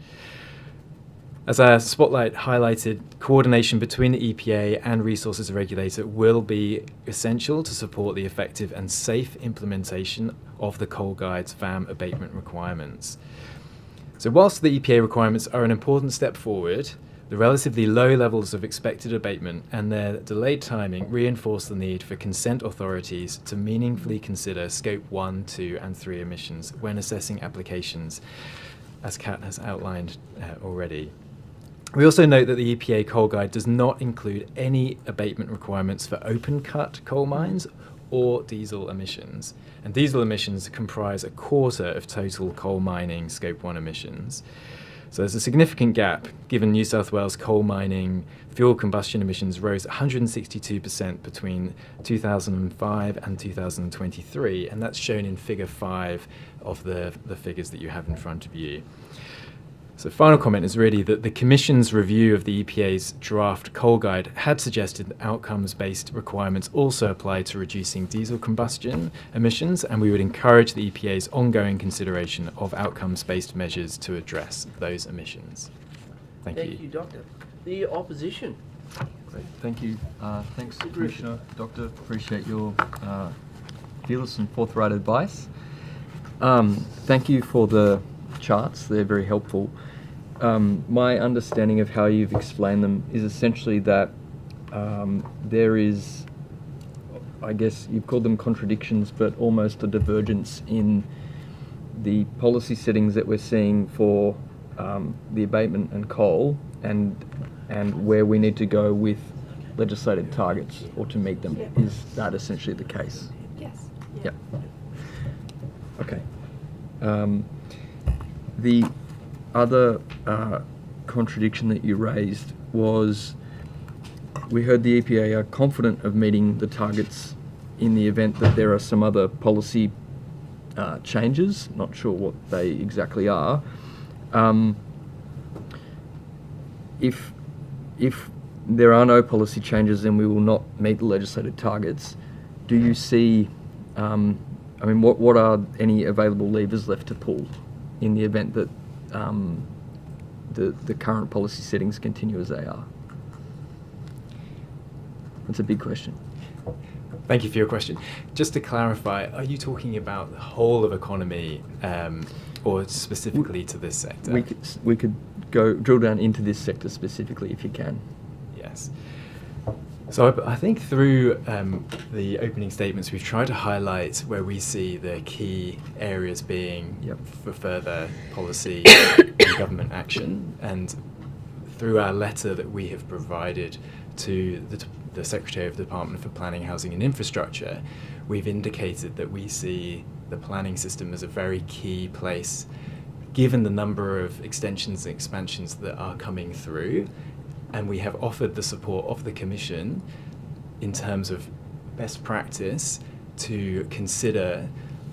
As our spotlight highlighted, coordination between the EPA and resources regulator will be essential to support the effective and safe implementation of the Coal Guide's VAM abatement requirements. So whilst the EPA requirements are an important step forward, the relatively low levels of expected abatement and their delayed timing reinforce the need for consent authorities to meaningfully consider Scope 1, 2 and 3 emissions when assessing applications, as Kat has outlined already. We also note that the EPA Coal Guide does not include any abatement requirements for open-cut coal mines or diesel emissions. And diesel emissions comprise a quarter of total coal mining Scope 1 emissions. So there's a significant gap, given New South Wales coal mining fuel combustion emissions rose 162% between 2005 and 2023, and that's shown in Figure 5 of the figures that you have in front of you. So final comment is really that the Commission's review of the EPA's draft Coal Guide had suggested that outcomes-based requirements also apply to reducing diesel combustion emissions, and we would encourage the EPA's ongoing consideration of outcomes-based measures to address those emissions. Thank you. Thank you, Doctor. The opposition. Great. Thank you. Thanks, Commissioner, Doctor. Appreciate your fearless and forthright advice. Thank you for the charts. They're very helpful. My understanding of how you've explained them is essentially that there is, I guess you've called them contradictions, but almost a divergence in the policy settings that we're seeing for the abatement and coal, and where we need to go with legislated targets or to meet them. Yeah. Is that essentially the case? Yes. Yep. Okay. The other contradiction that you raised was, we heard the EPA are confident of meeting the targets in the event that there are some other policy changes. Not sure what they exactly are. If there are no policy changes, then we will not meet the legislated targets. Do you see, what are any available levers left to pull in the event that the current policy settings continue as they are? That's a big question. Thank you for your question. Just to clarify, are you talking about the whole of economy or specifically to this sector? We could go drill down into this sector specifically if you can. Yes. So I think through the opening statements, we've tried to highlight where we see the key areas being for further policy and government action. And through our letter that we have provided to the Secretary of the Department for Planning, Housing and Infrastructure, we've indicated that we see the planning system as a very key place, given the number of extensions and expansions that are coming through. And we have offered the support of the Commission in terms of best practice to consider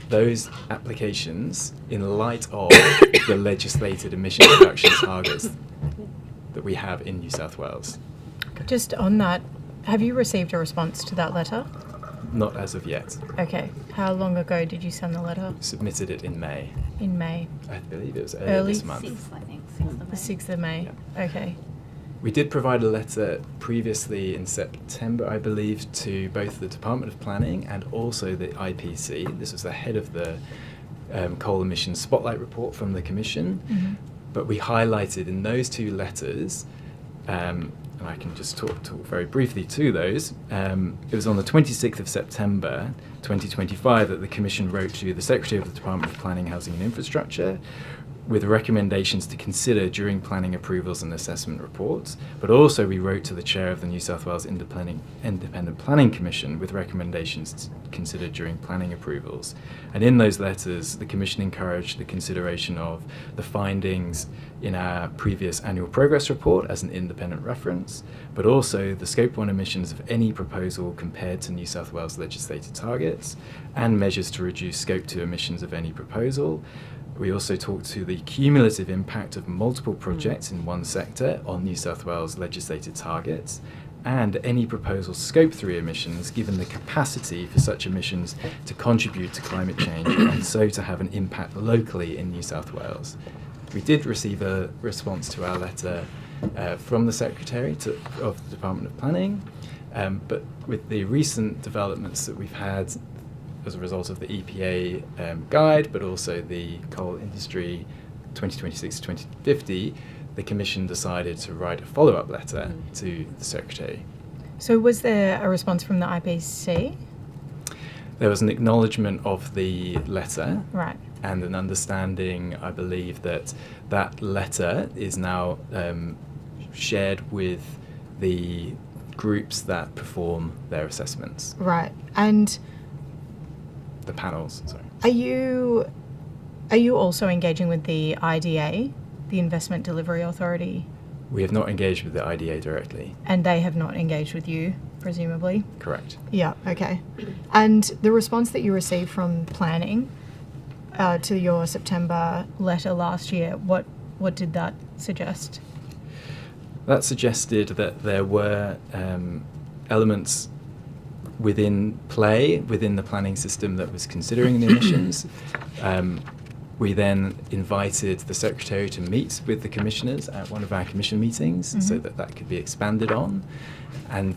those applications in light of the legislated emission reduction targets that we have in New South Wales. Just on that, have you received a response to that letter? Not as of yet. Okay. How long ago did you send the letter? Submitted it in May. In May? I believe it was early this month. 6th, I think. 6th of May. The 6th of May. Yeah. Okay. We did provide a letter previously in September, I believe, to both the Department of Planning and also the IPC. This was ahead of the coal emissions spotlight report from the Commission. Mm-hmm. But we highlighted in those two letters, and I can just talk very briefly to those. It was on the 26th of September 2025 that the Commission wrote to the Secretary of the Department of Planning, Housing and Infrastructure with recommendations to consider during planning approvals and assessment reports, but also we wrote to the Chair of the New South Wales Independent Planning Commission with recommendations to consider during planning approvals. And in those letters, the Commission encouraged the consideration of the findings in our previous annual progress report as an independent reference, but also the Scope 1 emissions of any proposal compared to New South Wales legislated targets, and measures to reduce Scope 2 emissions of any proposal, We also talked to the cumulative impact of multiple projects in one sector on New South Wales legislated targets, and any proposal Scope 3 emissions, given the capacity for such emissions to contribute to climate change and so to have an impact locally in New South Wales. We did receive a response to our letter from the Secretary of the Department of Planning, but with the recent developments that we've had as a result of the EPA guide, but also the coal industry 2026 to 2050, the Commission decided to write a follow-up letter to the Secretary. So was there a response from the IPC? There was an acknowledgement of the letter, Right. and an understanding, I believe, that that letter is now shared with the groups that perform their assessments. Right. And The panels, sorry. are you also engaging with the IDA, the Investment Delivery Authority? We have not engaged with the IDA directly. And they have not engaged with you, presumably? Correct. Yeah, okay. And the response that you received from planning to your September letter last year, what did that suggest? That suggested that there were elements within the planning system that was considering the emissions. We then invited the Secretary to meet with the commissioners at one of our commission meetings so that could be expanded on. And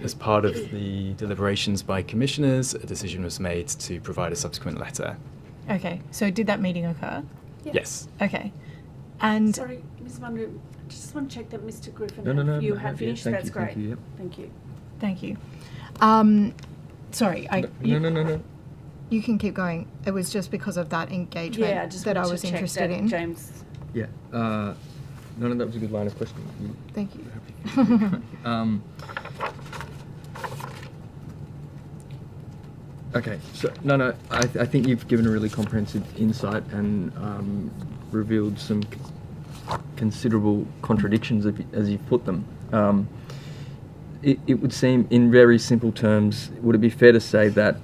as part of the deliberations by commissioners, a decision was made to provide a subsequent letter. Okay, so did that meeting occur? Yes. Okay. And Sorry, Ms. Munro, just want to check that Mr. Griffin, No, you no, have yeah, finished. thank That's you, great. thank you, yep. Thank you. Thank you. Sorry, No. you can keep going. It was just because of that engagement Yeah, I just that I wanted was to check interested that, in. James. Yeah. No, that was a good line of questioning. Thank you. Okay, so I think you've given a really comprehensive insight and revealed some considerable contradictions as you've put them. It would seem, in very simple terms, would it be fair to say that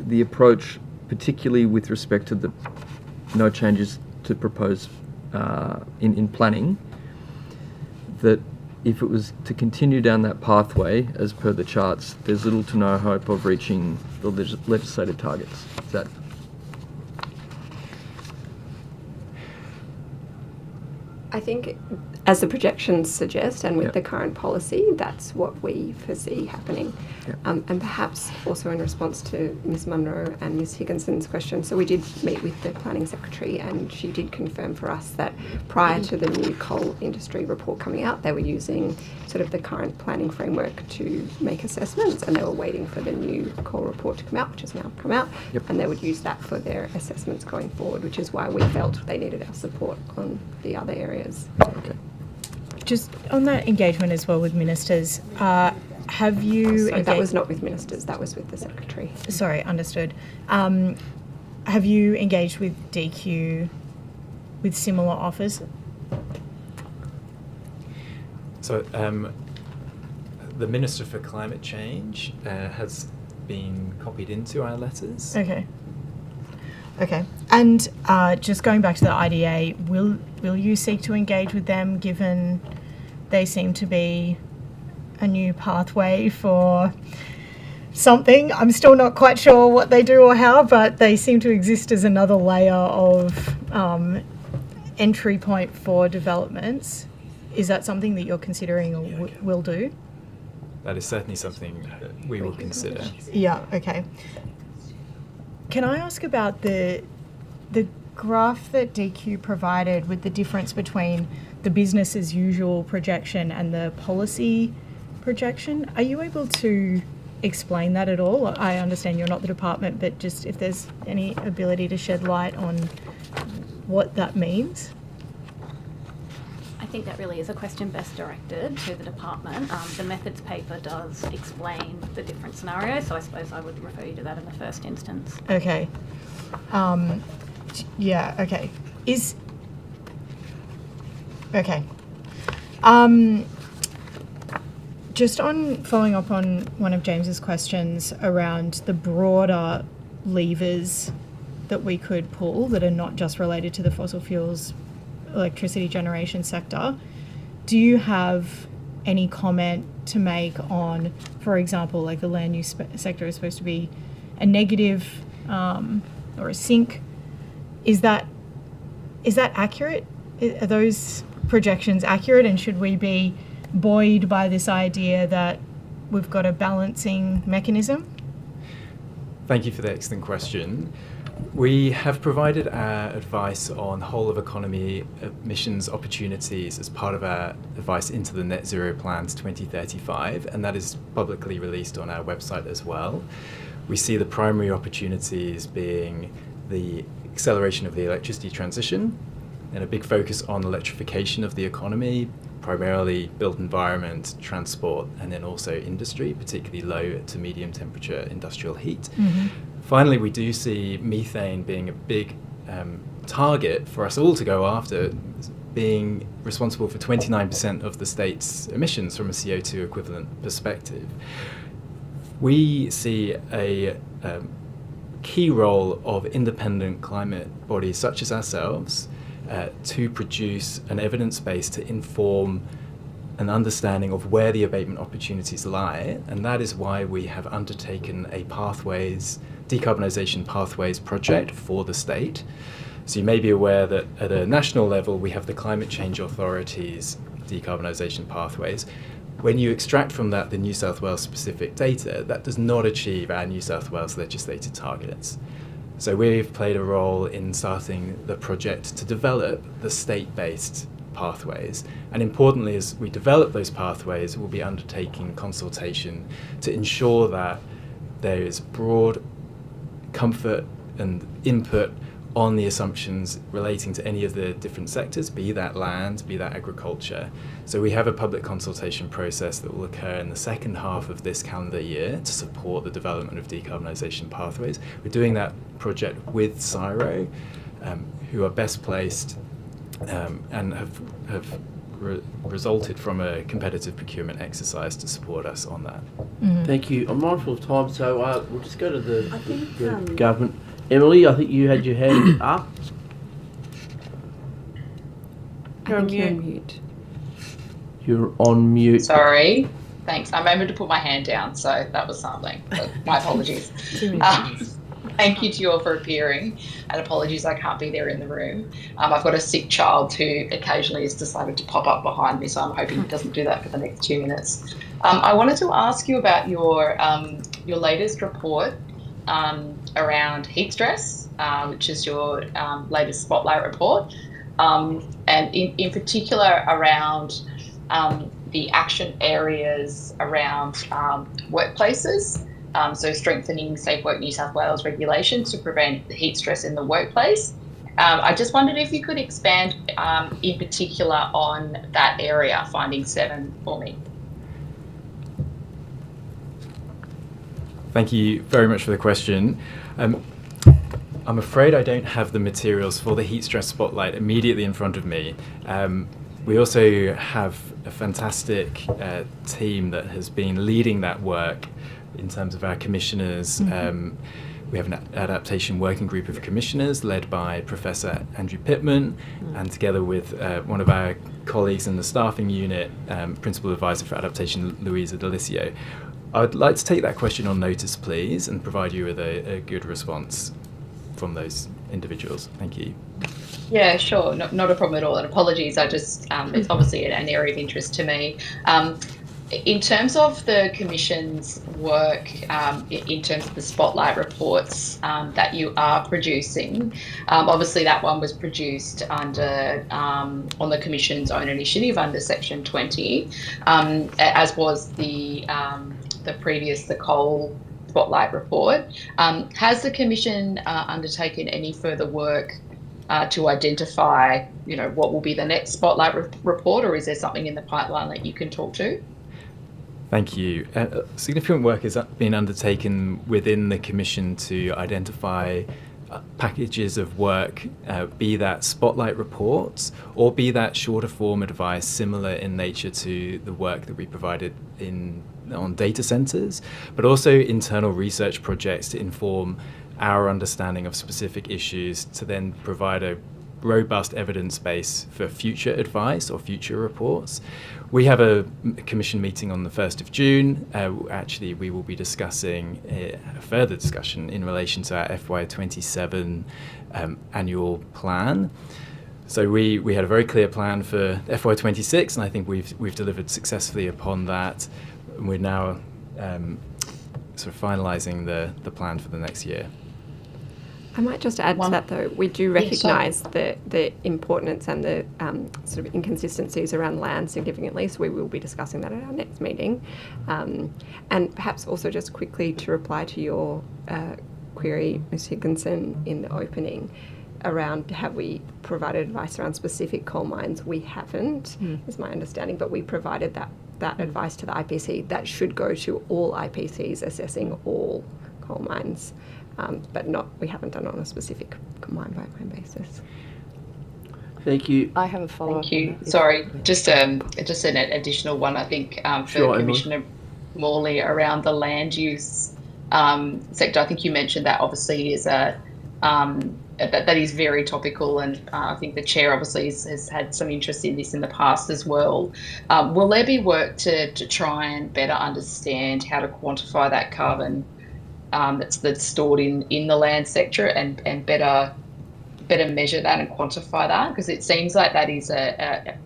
the approach, particularly with respect to the no changes to propose in planning, that if it was to continue down that pathway, as per the charts, there's little to no hope of reaching the legislated targets? Is that... I think, as the projections suggest, and with the current policy, that's what we foresee happening. And perhaps also in response to Ms. Munro and Ms. Higginson's question, so we did meet with the Planning Secretary, and she did confirm for us that prior to the new coal industry report coming out, they were using sort of the current planning framework to make assessments, and they were waiting for the new coal report to come out, which has now come out, and they would use that for their assessments going forward, which is why we felt they needed our support on the other areas. Okay. Just on that engagement as well with ministers, have you... So that was not with ministers, that was with the Secretary. Sorry, understood. Have you engaged with DQ with similar offers? So the Minister for Climate Change has been copied into our letters. Okay. And just going back to the IDA, will you seek to engage with them, given they seem to be a new pathway for something? I'm still not quite sure what they do or how, but they seem to exist as another layer of entry point for developments. Is that something that you're considering or will do? That is certainly something that we will consider. Yeah, okay. Can I ask about the graph that DQ provided with the difference between the business as usual projection and the policy projection? Are you able to explain that at all? I understand you're not the department, but just if there's any ability to shed light on what that means? I think that really is a question best directed to the department. The methods paper does explain the different scenarios, so I suppose I would refer you to that in the first instance. Okay. Yeah, okay. Okay. Just on following up on one of James's questions around the broader levers that we could pull that are not just related to the fossil fuels electricity generation sector. Do you have any comment to make on, for example, like the land use sector is supposed to be a negative or a sink? Is that accurate? Are those projections accurate, and should we be buoyed by this idea that we've got a balancing mechanism? Thank you for the excellent question. We have provided our advice on whole of economy emissions opportunities as part of our advice into the Net Zero Plans 2035, and that is publicly released on our website as well. We see the primary opportunities being the acceleration of the electricity transition and a big focus on electrification of the economy, primarily built environment, transport, and then also industry, particularly low to medium temperature industrial heat. Mm-hmm. Finally, we do see methane being a big target for us all to go after, being responsible for 29% of the state's emissions from a CO2 equivalent perspective. We see a key role of independent climate bodies such as ourselves to produce an evidence base to inform an understanding of where the abatement opportunities lie, and that is why we have undertaken a decarbonisation pathways project for the state. So you may be aware that at a national level we have the Climate Change Authority's decarbonisation pathways. When you extract from that the New South Wales specific data, that does not achieve our New South Wales legislated targets. So we've played a role in starting the project to develop the state-based pathways. And importantly, as we develop those pathways, we'll be undertaking consultation to ensure that there is broad comfort and input on the assumptions relating to any of the different sectors, be that land, be that agriculture. So we have a public consultation process that will occur in the second half of this calendar year to support the development of decarbonisation pathways. We're doing that project with CSIRO, who are best placed and have resulted from a competitive procurement exercise to support us on that. Mm-hmm. Thank you. I'm mindful of time, so we'll just go to the government. Emily, I think you had your hand up. You're on mute. You're on mute. Sorry. Thanks. I remembered to put my hand down, so that was something. But my apologies. Thank you to you all for appearing, and apologies I can't be there in the room. I've got a sick child who occasionally has decided to pop up behind me, so I'm hoping he doesn't do that for the next 2 minutes. I wanted to ask you about your latest report around heat stress, which is your latest spotlight report, and in particular around the action areas around workplaces. So strengthening Safe Work New South Wales regulations to prevent the heat stress in the workplace. I just wondered if you could expand in particular on that area, finding 7 for me. Thank you very much for the question. I'm afraid I don't have the materials for the heat stress spotlight immediately in front of me. We also have a fantastic team that has been leading that work in terms of our commissioners. Mm-hmm. We have an adaptation working group of commissioners led by Professor Andrew Pittman, and together with one of our colleagues in the staffing unit, Principal Advisor for Adaptation, Louisa Delicio. I would like to take that question on notice, please, and provide you with a good response from those individuals. Thank you. Yeah, sure. Not a problem at all. And apologies, it's obviously an area of interest to me. In terms of the Commission's work, in terms of the spotlight reports that you are producing, obviously that one was produced under on the Commission's own initiative under Section 20, as was the coal spotlight report. Has the Commission undertaken any further work to identify, what will be the next spotlight report, or is there something in the pipeline that you can talk to? Thank you. Significant work has been undertaken within the Commission to identify packages of work, be that spotlight reports or be that shorter form advice similar in nature to the work that we provided on data centres, but also internal research projects to inform our understanding of specific issues to then provide a robust evidence base for future advice or future reports. We have a commission meeting on the 1st of June. Actually, we will be discussing a further discussion in relation to our FY27 annual plan. So we had a very clear plan for FY26, and I think we've delivered successfully upon that. And we're now sort of finalising the plan for the next year. I might just add to that, though, we do recognise the importance and the sort of inconsistencies around land significantly, so we will be discussing that at our next meeting. And perhaps also just quickly to reply to your query, Ms Higginson, in the opening, around have we provided advice around specific coal mines? We haven't, is my understanding, but we provided that advice to the IPC. That should go to all IPCs assessing all coal mines. But we haven't done it on a specific mine by mine basis. Thank you. I have a follow-up. Thank you. Sorry, just an additional one, I think, for Commissioner Morley around the land use sector. I think you mentioned that obviously is that is very topical, and I think the chair obviously has had some interest in this in the past as well. Will there be work to try and better understand how to quantify that carbon that's stored in the land sector and better measure that and quantify that? Because it seems like that is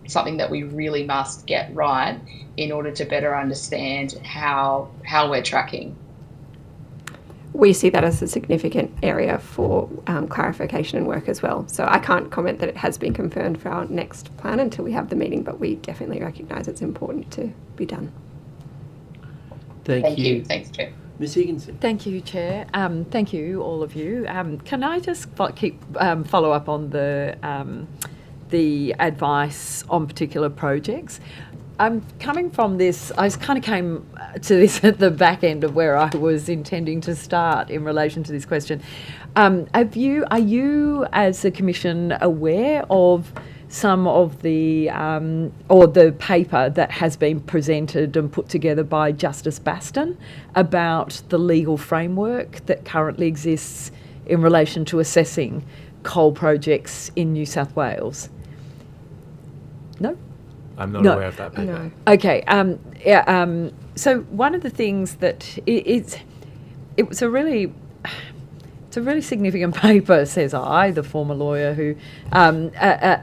something that we really must get right in order to better understand how we're tracking. We see that as a significant area for clarification and work as well. So I can't comment that it has been confirmed for our next plan until we have the meeting, but we definitely recognise it's important to be done. Thank you. Thanks, Chair. Ms Higginson. Thank you, Chair. Thank you, all of you. Can I just follow up on the advice on particular projects? Coming from this, I kind of came to this at the back end of where I was intending to start in relation to this question. Are you, as a Commission, aware of some of the or the paper that has been presented and put together by Justice Baston about the legal framework that currently exists in relation to assessing coal projects in New South Wales? No? I'm not aware of that paper. No. Okay. So one of the things that it's a really significant paper, says I, the former lawyer, who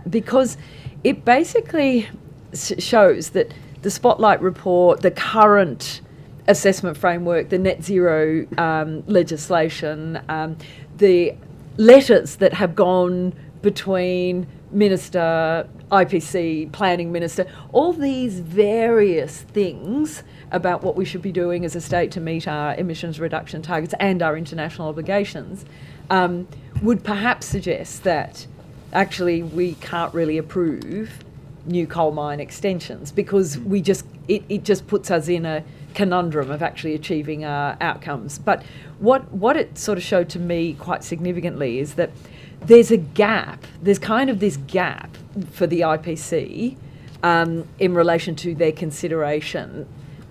because it basically shows that the Spotlight report, the current assessment framework, the net zero legislation, the letters that have gone between Minister, IPC, Planning Minister, all these various things about what we should be doing as a state to meet our emissions reduction targets and our international obligations, would perhaps suggest that actually we can't really approve new coal mine extensions because it just puts us in a conundrum of actually achieving our outcomes. But what it sort of showed to me quite significantly is that there's a gap, there's kind of this gap for the IPC in relation to their consideration,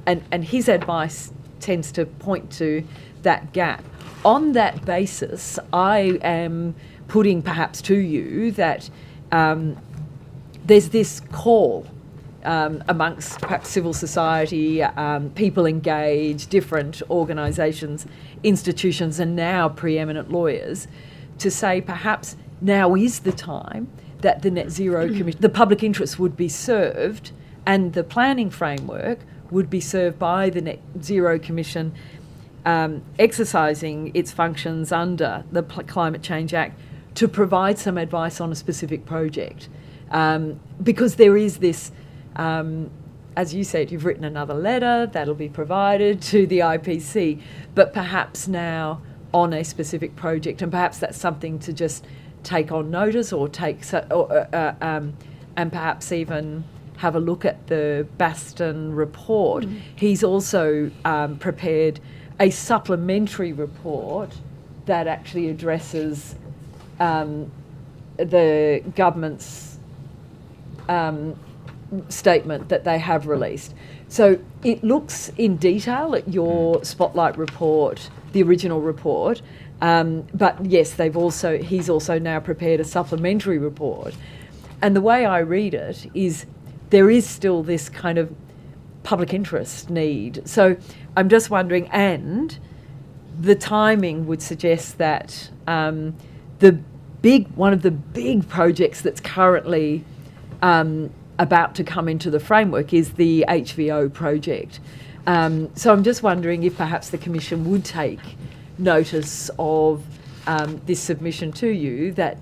and his advice tends to point to that gap. On that basis, I am putting perhaps to you that there's this call amongst perhaps civil society, people engaged, different organisations, institutions, and now preeminent lawyers, to say perhaps now is the time that the Net Zero Commission, the public interest would be served, and the planning framework would be served by the Net Zero Commission exercising its functions under the Climate Change Act to provide some advice on a specific project. Because there is this, as you said, you've written another letter that'll be provided to the IPC, but perhaps now on a specific project, and perhaps that's something to just take on notice or and perhaps even have a look at the Baston report. He's also prepared a supplementary report that actually addresses the government's statement that they have released. So it looks in detail at your Spotlight report, the original report, But yes, he's also now prepared a supplementary report. And the way I read it is there is still this kind of public interest need. So I'm just wondering, and the timing would suggest that one of the big projects that's currently about to come into the framework is the HVO project. So I'm just wondering if perhaps the Commission would take notice of this submission to you, that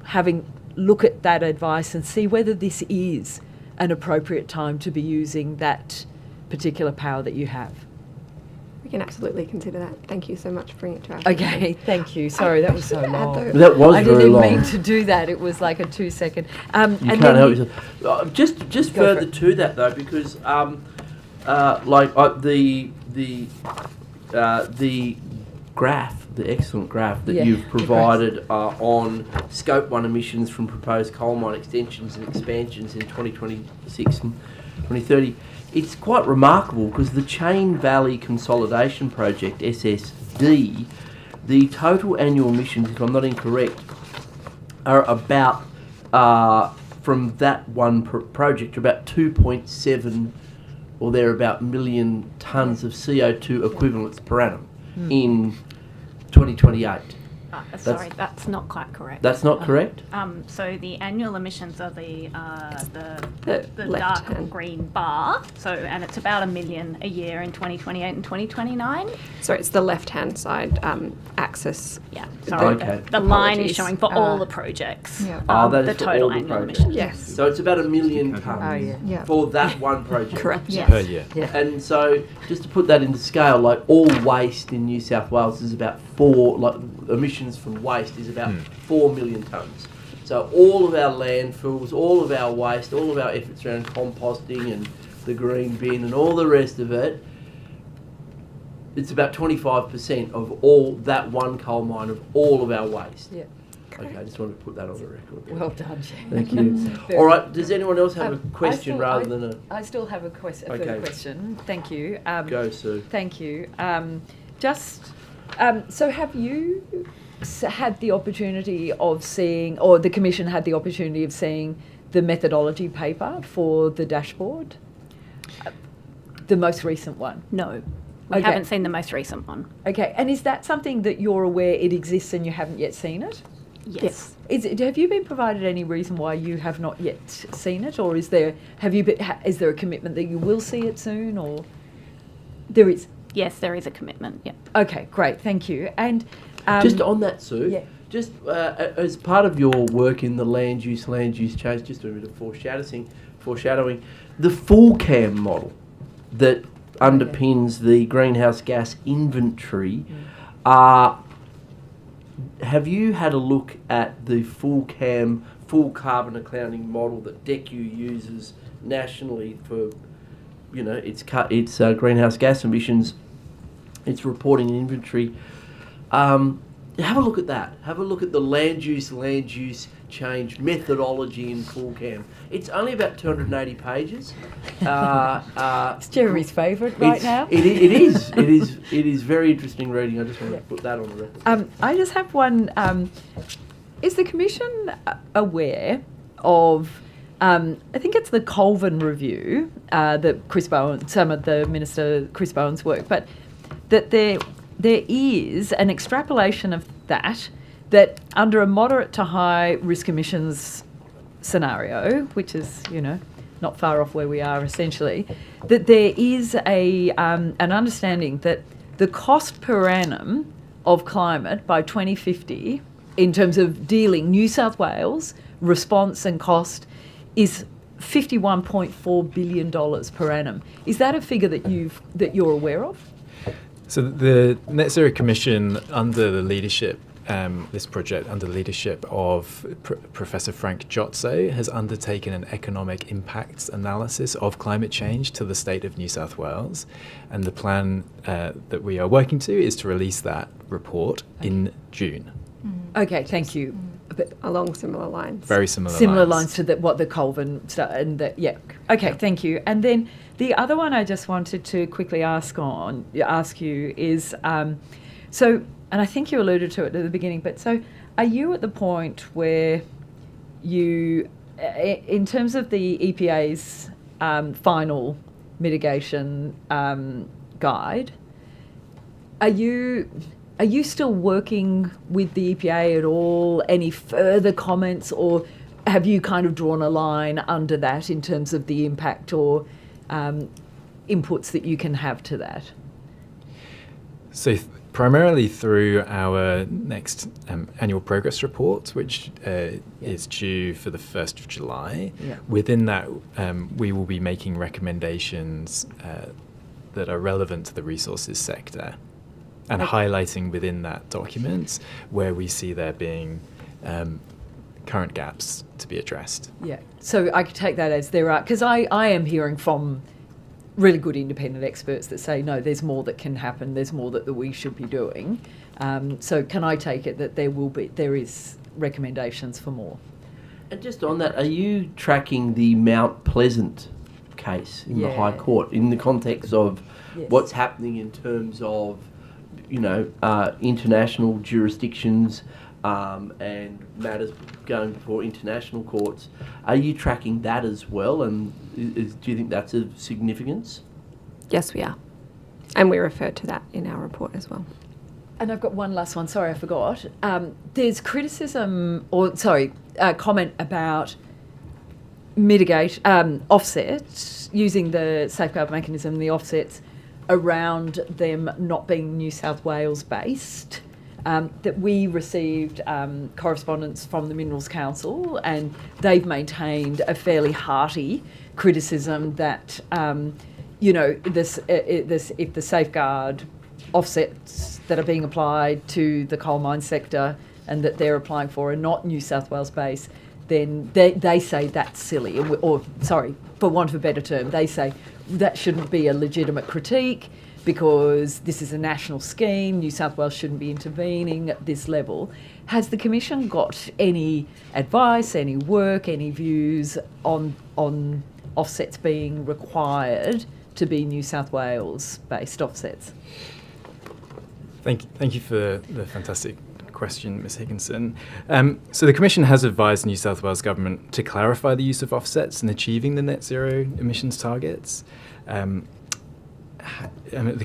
having look at that advice and see whether this is an appropriate time to be using that particular power that you have. We can absolutely consider that. Thank you so much for bringing it to our Okay, attention. thank you. Sorry, that was so long. That was I very didn't long. mean to do that. It was like a 2-second. You and can't then help yourself. Just Go for further it. to that though, because the graph, the excellent graph that Yeah, you've the provided on Scope 1 emissions from proposed coal mine extensions and expansions in 2026 and 2030, it's quite remarkable because the Chain Valley Consolidation Project, SSD, the total annual emissions, if I'm not incorrect, are about, from that one project, about 2.7 or thereabout million tonnes of CO2 equivalents per annum in 2028. Sorry, that's not quite correct. That's not correct? So the annual emissions are the dark left-hand. green bar. So, and it's about 1 million a year in 2028 and 2029. So it's the left-hand side axis. Yeah, sorry. Okay. The line is Apologies. showing for all the projects. Yeah. That the is for total all the annual projects. emissions. Yes. So it's about 1 million tonnes Yeah. for that one project. Correct. Yes. Per year. Yeah. And so, just to put that into scale, like all waste in New South Wales is about emissions from waste is about 4 million tonnes. So all of our landfills, all of our waste, all of our efforts around composting and the green bin and all the rest of it, it's about 25% of all that one coal mine of all of our waste. Yeah. Okay, I just wanted to put that on the record. Well done, Jen. Thank you. All right, does anyone else have a question rather than a... I still have a further Okay. question. Thank you. Go, Sue. Thank you. So have you had the opportunity of seeing, or the Commission had the opportunity of seeing the methodology paper for the dashboard? The most recent one? No, we Okay. haven't seen the most recent one. Okay, and is that something that you're aware it exists and you haven't yet seen it? Yes. Have you been provided any reason why you have not yet seen it, or is there a commitment that you will see it soon, or there is? Yes, there is a commitment. Yeah. Okay, great, thank you. And Just on that, Sue, yeah. just as part of your work in the land use change, just a bit of foreshadowing, the full CAM model that underpins the greenhouse gas inventory, have you had a look at the full CAM, full carbon accounting model that DECU uses nationally for, its greenhouse gas emissions, its reporting and inventory? Have a look at that. Have a look at the land use change methodology in full CAM. It's only about 280 pages. It's Jeremy's favourite right now. It is very interesting reading. I just want to put that on the record. I just have one. Is the Commission aware of? I think it's the Colvin review that Chris Bowen, some of the Minister Chris Bowen's work, but that there is an extrapolation of that under a moderate to high risk emissions scenario, which is, not far off where we are essentially, that there is an understanding that the cost per annum of climate by 2050, in terms of dealing New South Wales response and cost, is $51.4 billion per annum. Is that a figure that you're aware of? So the Net Zero Commission, under the leadership, this project under the leadership of Professor Frank Jotzo, has undertaken an economic impacts analysis of climate change to the state of New South Wales, and the plan that we are working to is to release that report in June. Okay, thank you. Along similar lines. Very similar lines to what the Colvin and the Okay, thank you. And then the other one I just wanted to quickly ask you is So, and I think you alluded to it at the beginning, but so are you at the point where you, in terms of the EPA's final mitigation guide, are you still working with the EPA at all? Any further comments, or have you kind of drawn a line under that in terms of the impact or inputs that you can have to that? So primarily through our next annual progress report, which is due for the 1st of July. Yeah. Within that, we will be making recommendations that are relevant to the resources sector and highlighting within that document where we see there being current gaps to be addressed. Yeah. So I could take that as there are, because I am hearing from really good independent experts that say, no, there's more that can happen, there's more that we should be doing. So can I take it that there is recommendations for more? And just on that, are you tracking the Mount Pleasant case in the High Court in the context of what's happening in terms of, international jurisdictions and matters going before international courts? Are you tracking that as well, and do you think that's of significance? Yes, we are. And we refer to that in our report as well. And I've got one last one, sorry I forgot. There's criticism, comment about offsets, using the safeguard mechanism, the offsets, around them not being New South Wales based. That we received correspondence from the Minerals Council, and they've maintained a fairly hearty criticism that, if the safeguard offsets that are being applied to the coal mine sector and that they're applying for are not New South Wales based, then they say that's silly, or for want of a better term, they say that shouldn't be a legitimate critique, because this is a national scheme, New South Wales shouldn't be intervening at this level. Has the Commission got any advice, any work, any views on offsets being required to be New South Wales-based offsets? Thank you for the fantastic question, Ms Higginson. So the Commission has advised the New South Wales Government to clarify the use of offsets in achieving the net zero emissions targets. The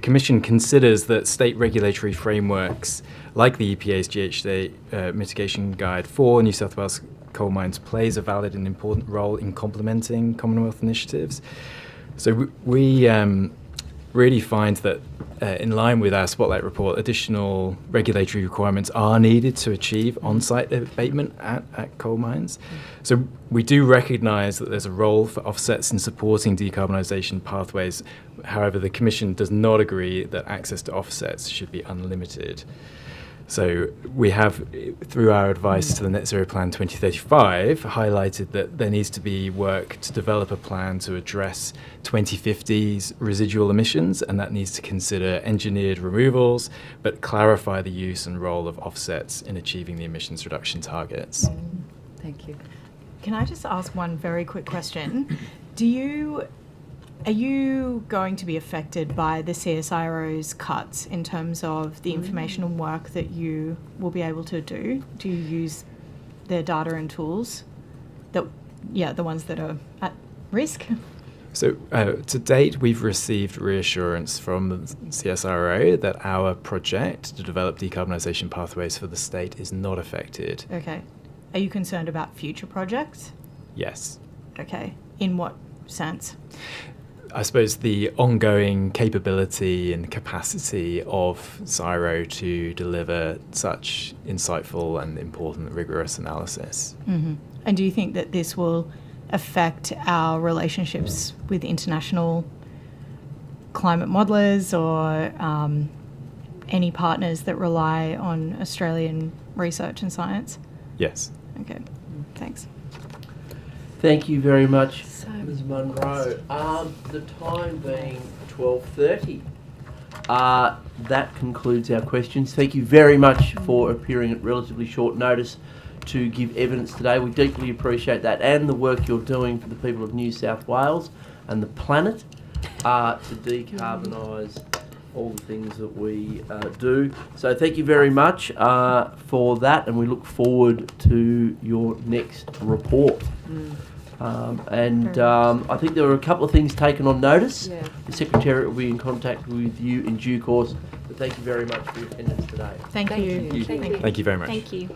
Commission considers that state regulatory frameworks like the EPA's GHG mitigation guide for New South Wales coal mines plays a valid and important role in complementing Commonwealth initiatives. So we really find that in line with our Spotlight report, additional regulatory requirements are needed to achieve on-site abatement at coal mines. So we do recognise that there's a role for offsets in supporting decarbonisation pathways. However, the Commission does not agree that access to offsets should be unlimited. So we have, through our advice to the Net Zero Plan 2035, highlighted that there needs to be work to develop a plan to address 2050's residual emissions, and that needs to consider engineered removals, but clarify the use and role of offsets in achieving the emissions reduction targets. Thank you. Can I just ask one very quick question? Are you going to be affected by the CSIRO's cuts in terms of the informational work that you will be able to do? Do you use their data and tools? The ones that are at risk? So to date, we've received reassurance from the CSIRO that our project to develop decarbonisation pathways for the state is not affected. Okay. Are you concerned about future projects? Yes. Okay. In what sense? I suppose the ongoing capability and capacity of CSIRO to deliver such insightful and important rigorous analysis. Mm-hmm. And do you think that this will affect our relationships with international climate modelers or any partners that rely on Australian research and science? Yes. Okay, thanks. Thank you very much, Ms Munro. The time being 12:30, that concludes our questions. Thank you very much for appearing at relatively short notice to give evidence today. We deeply appreciate that and the work you're doing for the people of New South Wales and the planet to decarbonise all the things that we do. So thank you very much for that, and we look forward to your next report. I think there were a couple of things taken on notice. Yeah. The Secretariat will be in contact with you in due course. But thank you very much for your attendance today. Thank you. Thank you very much. Thank you.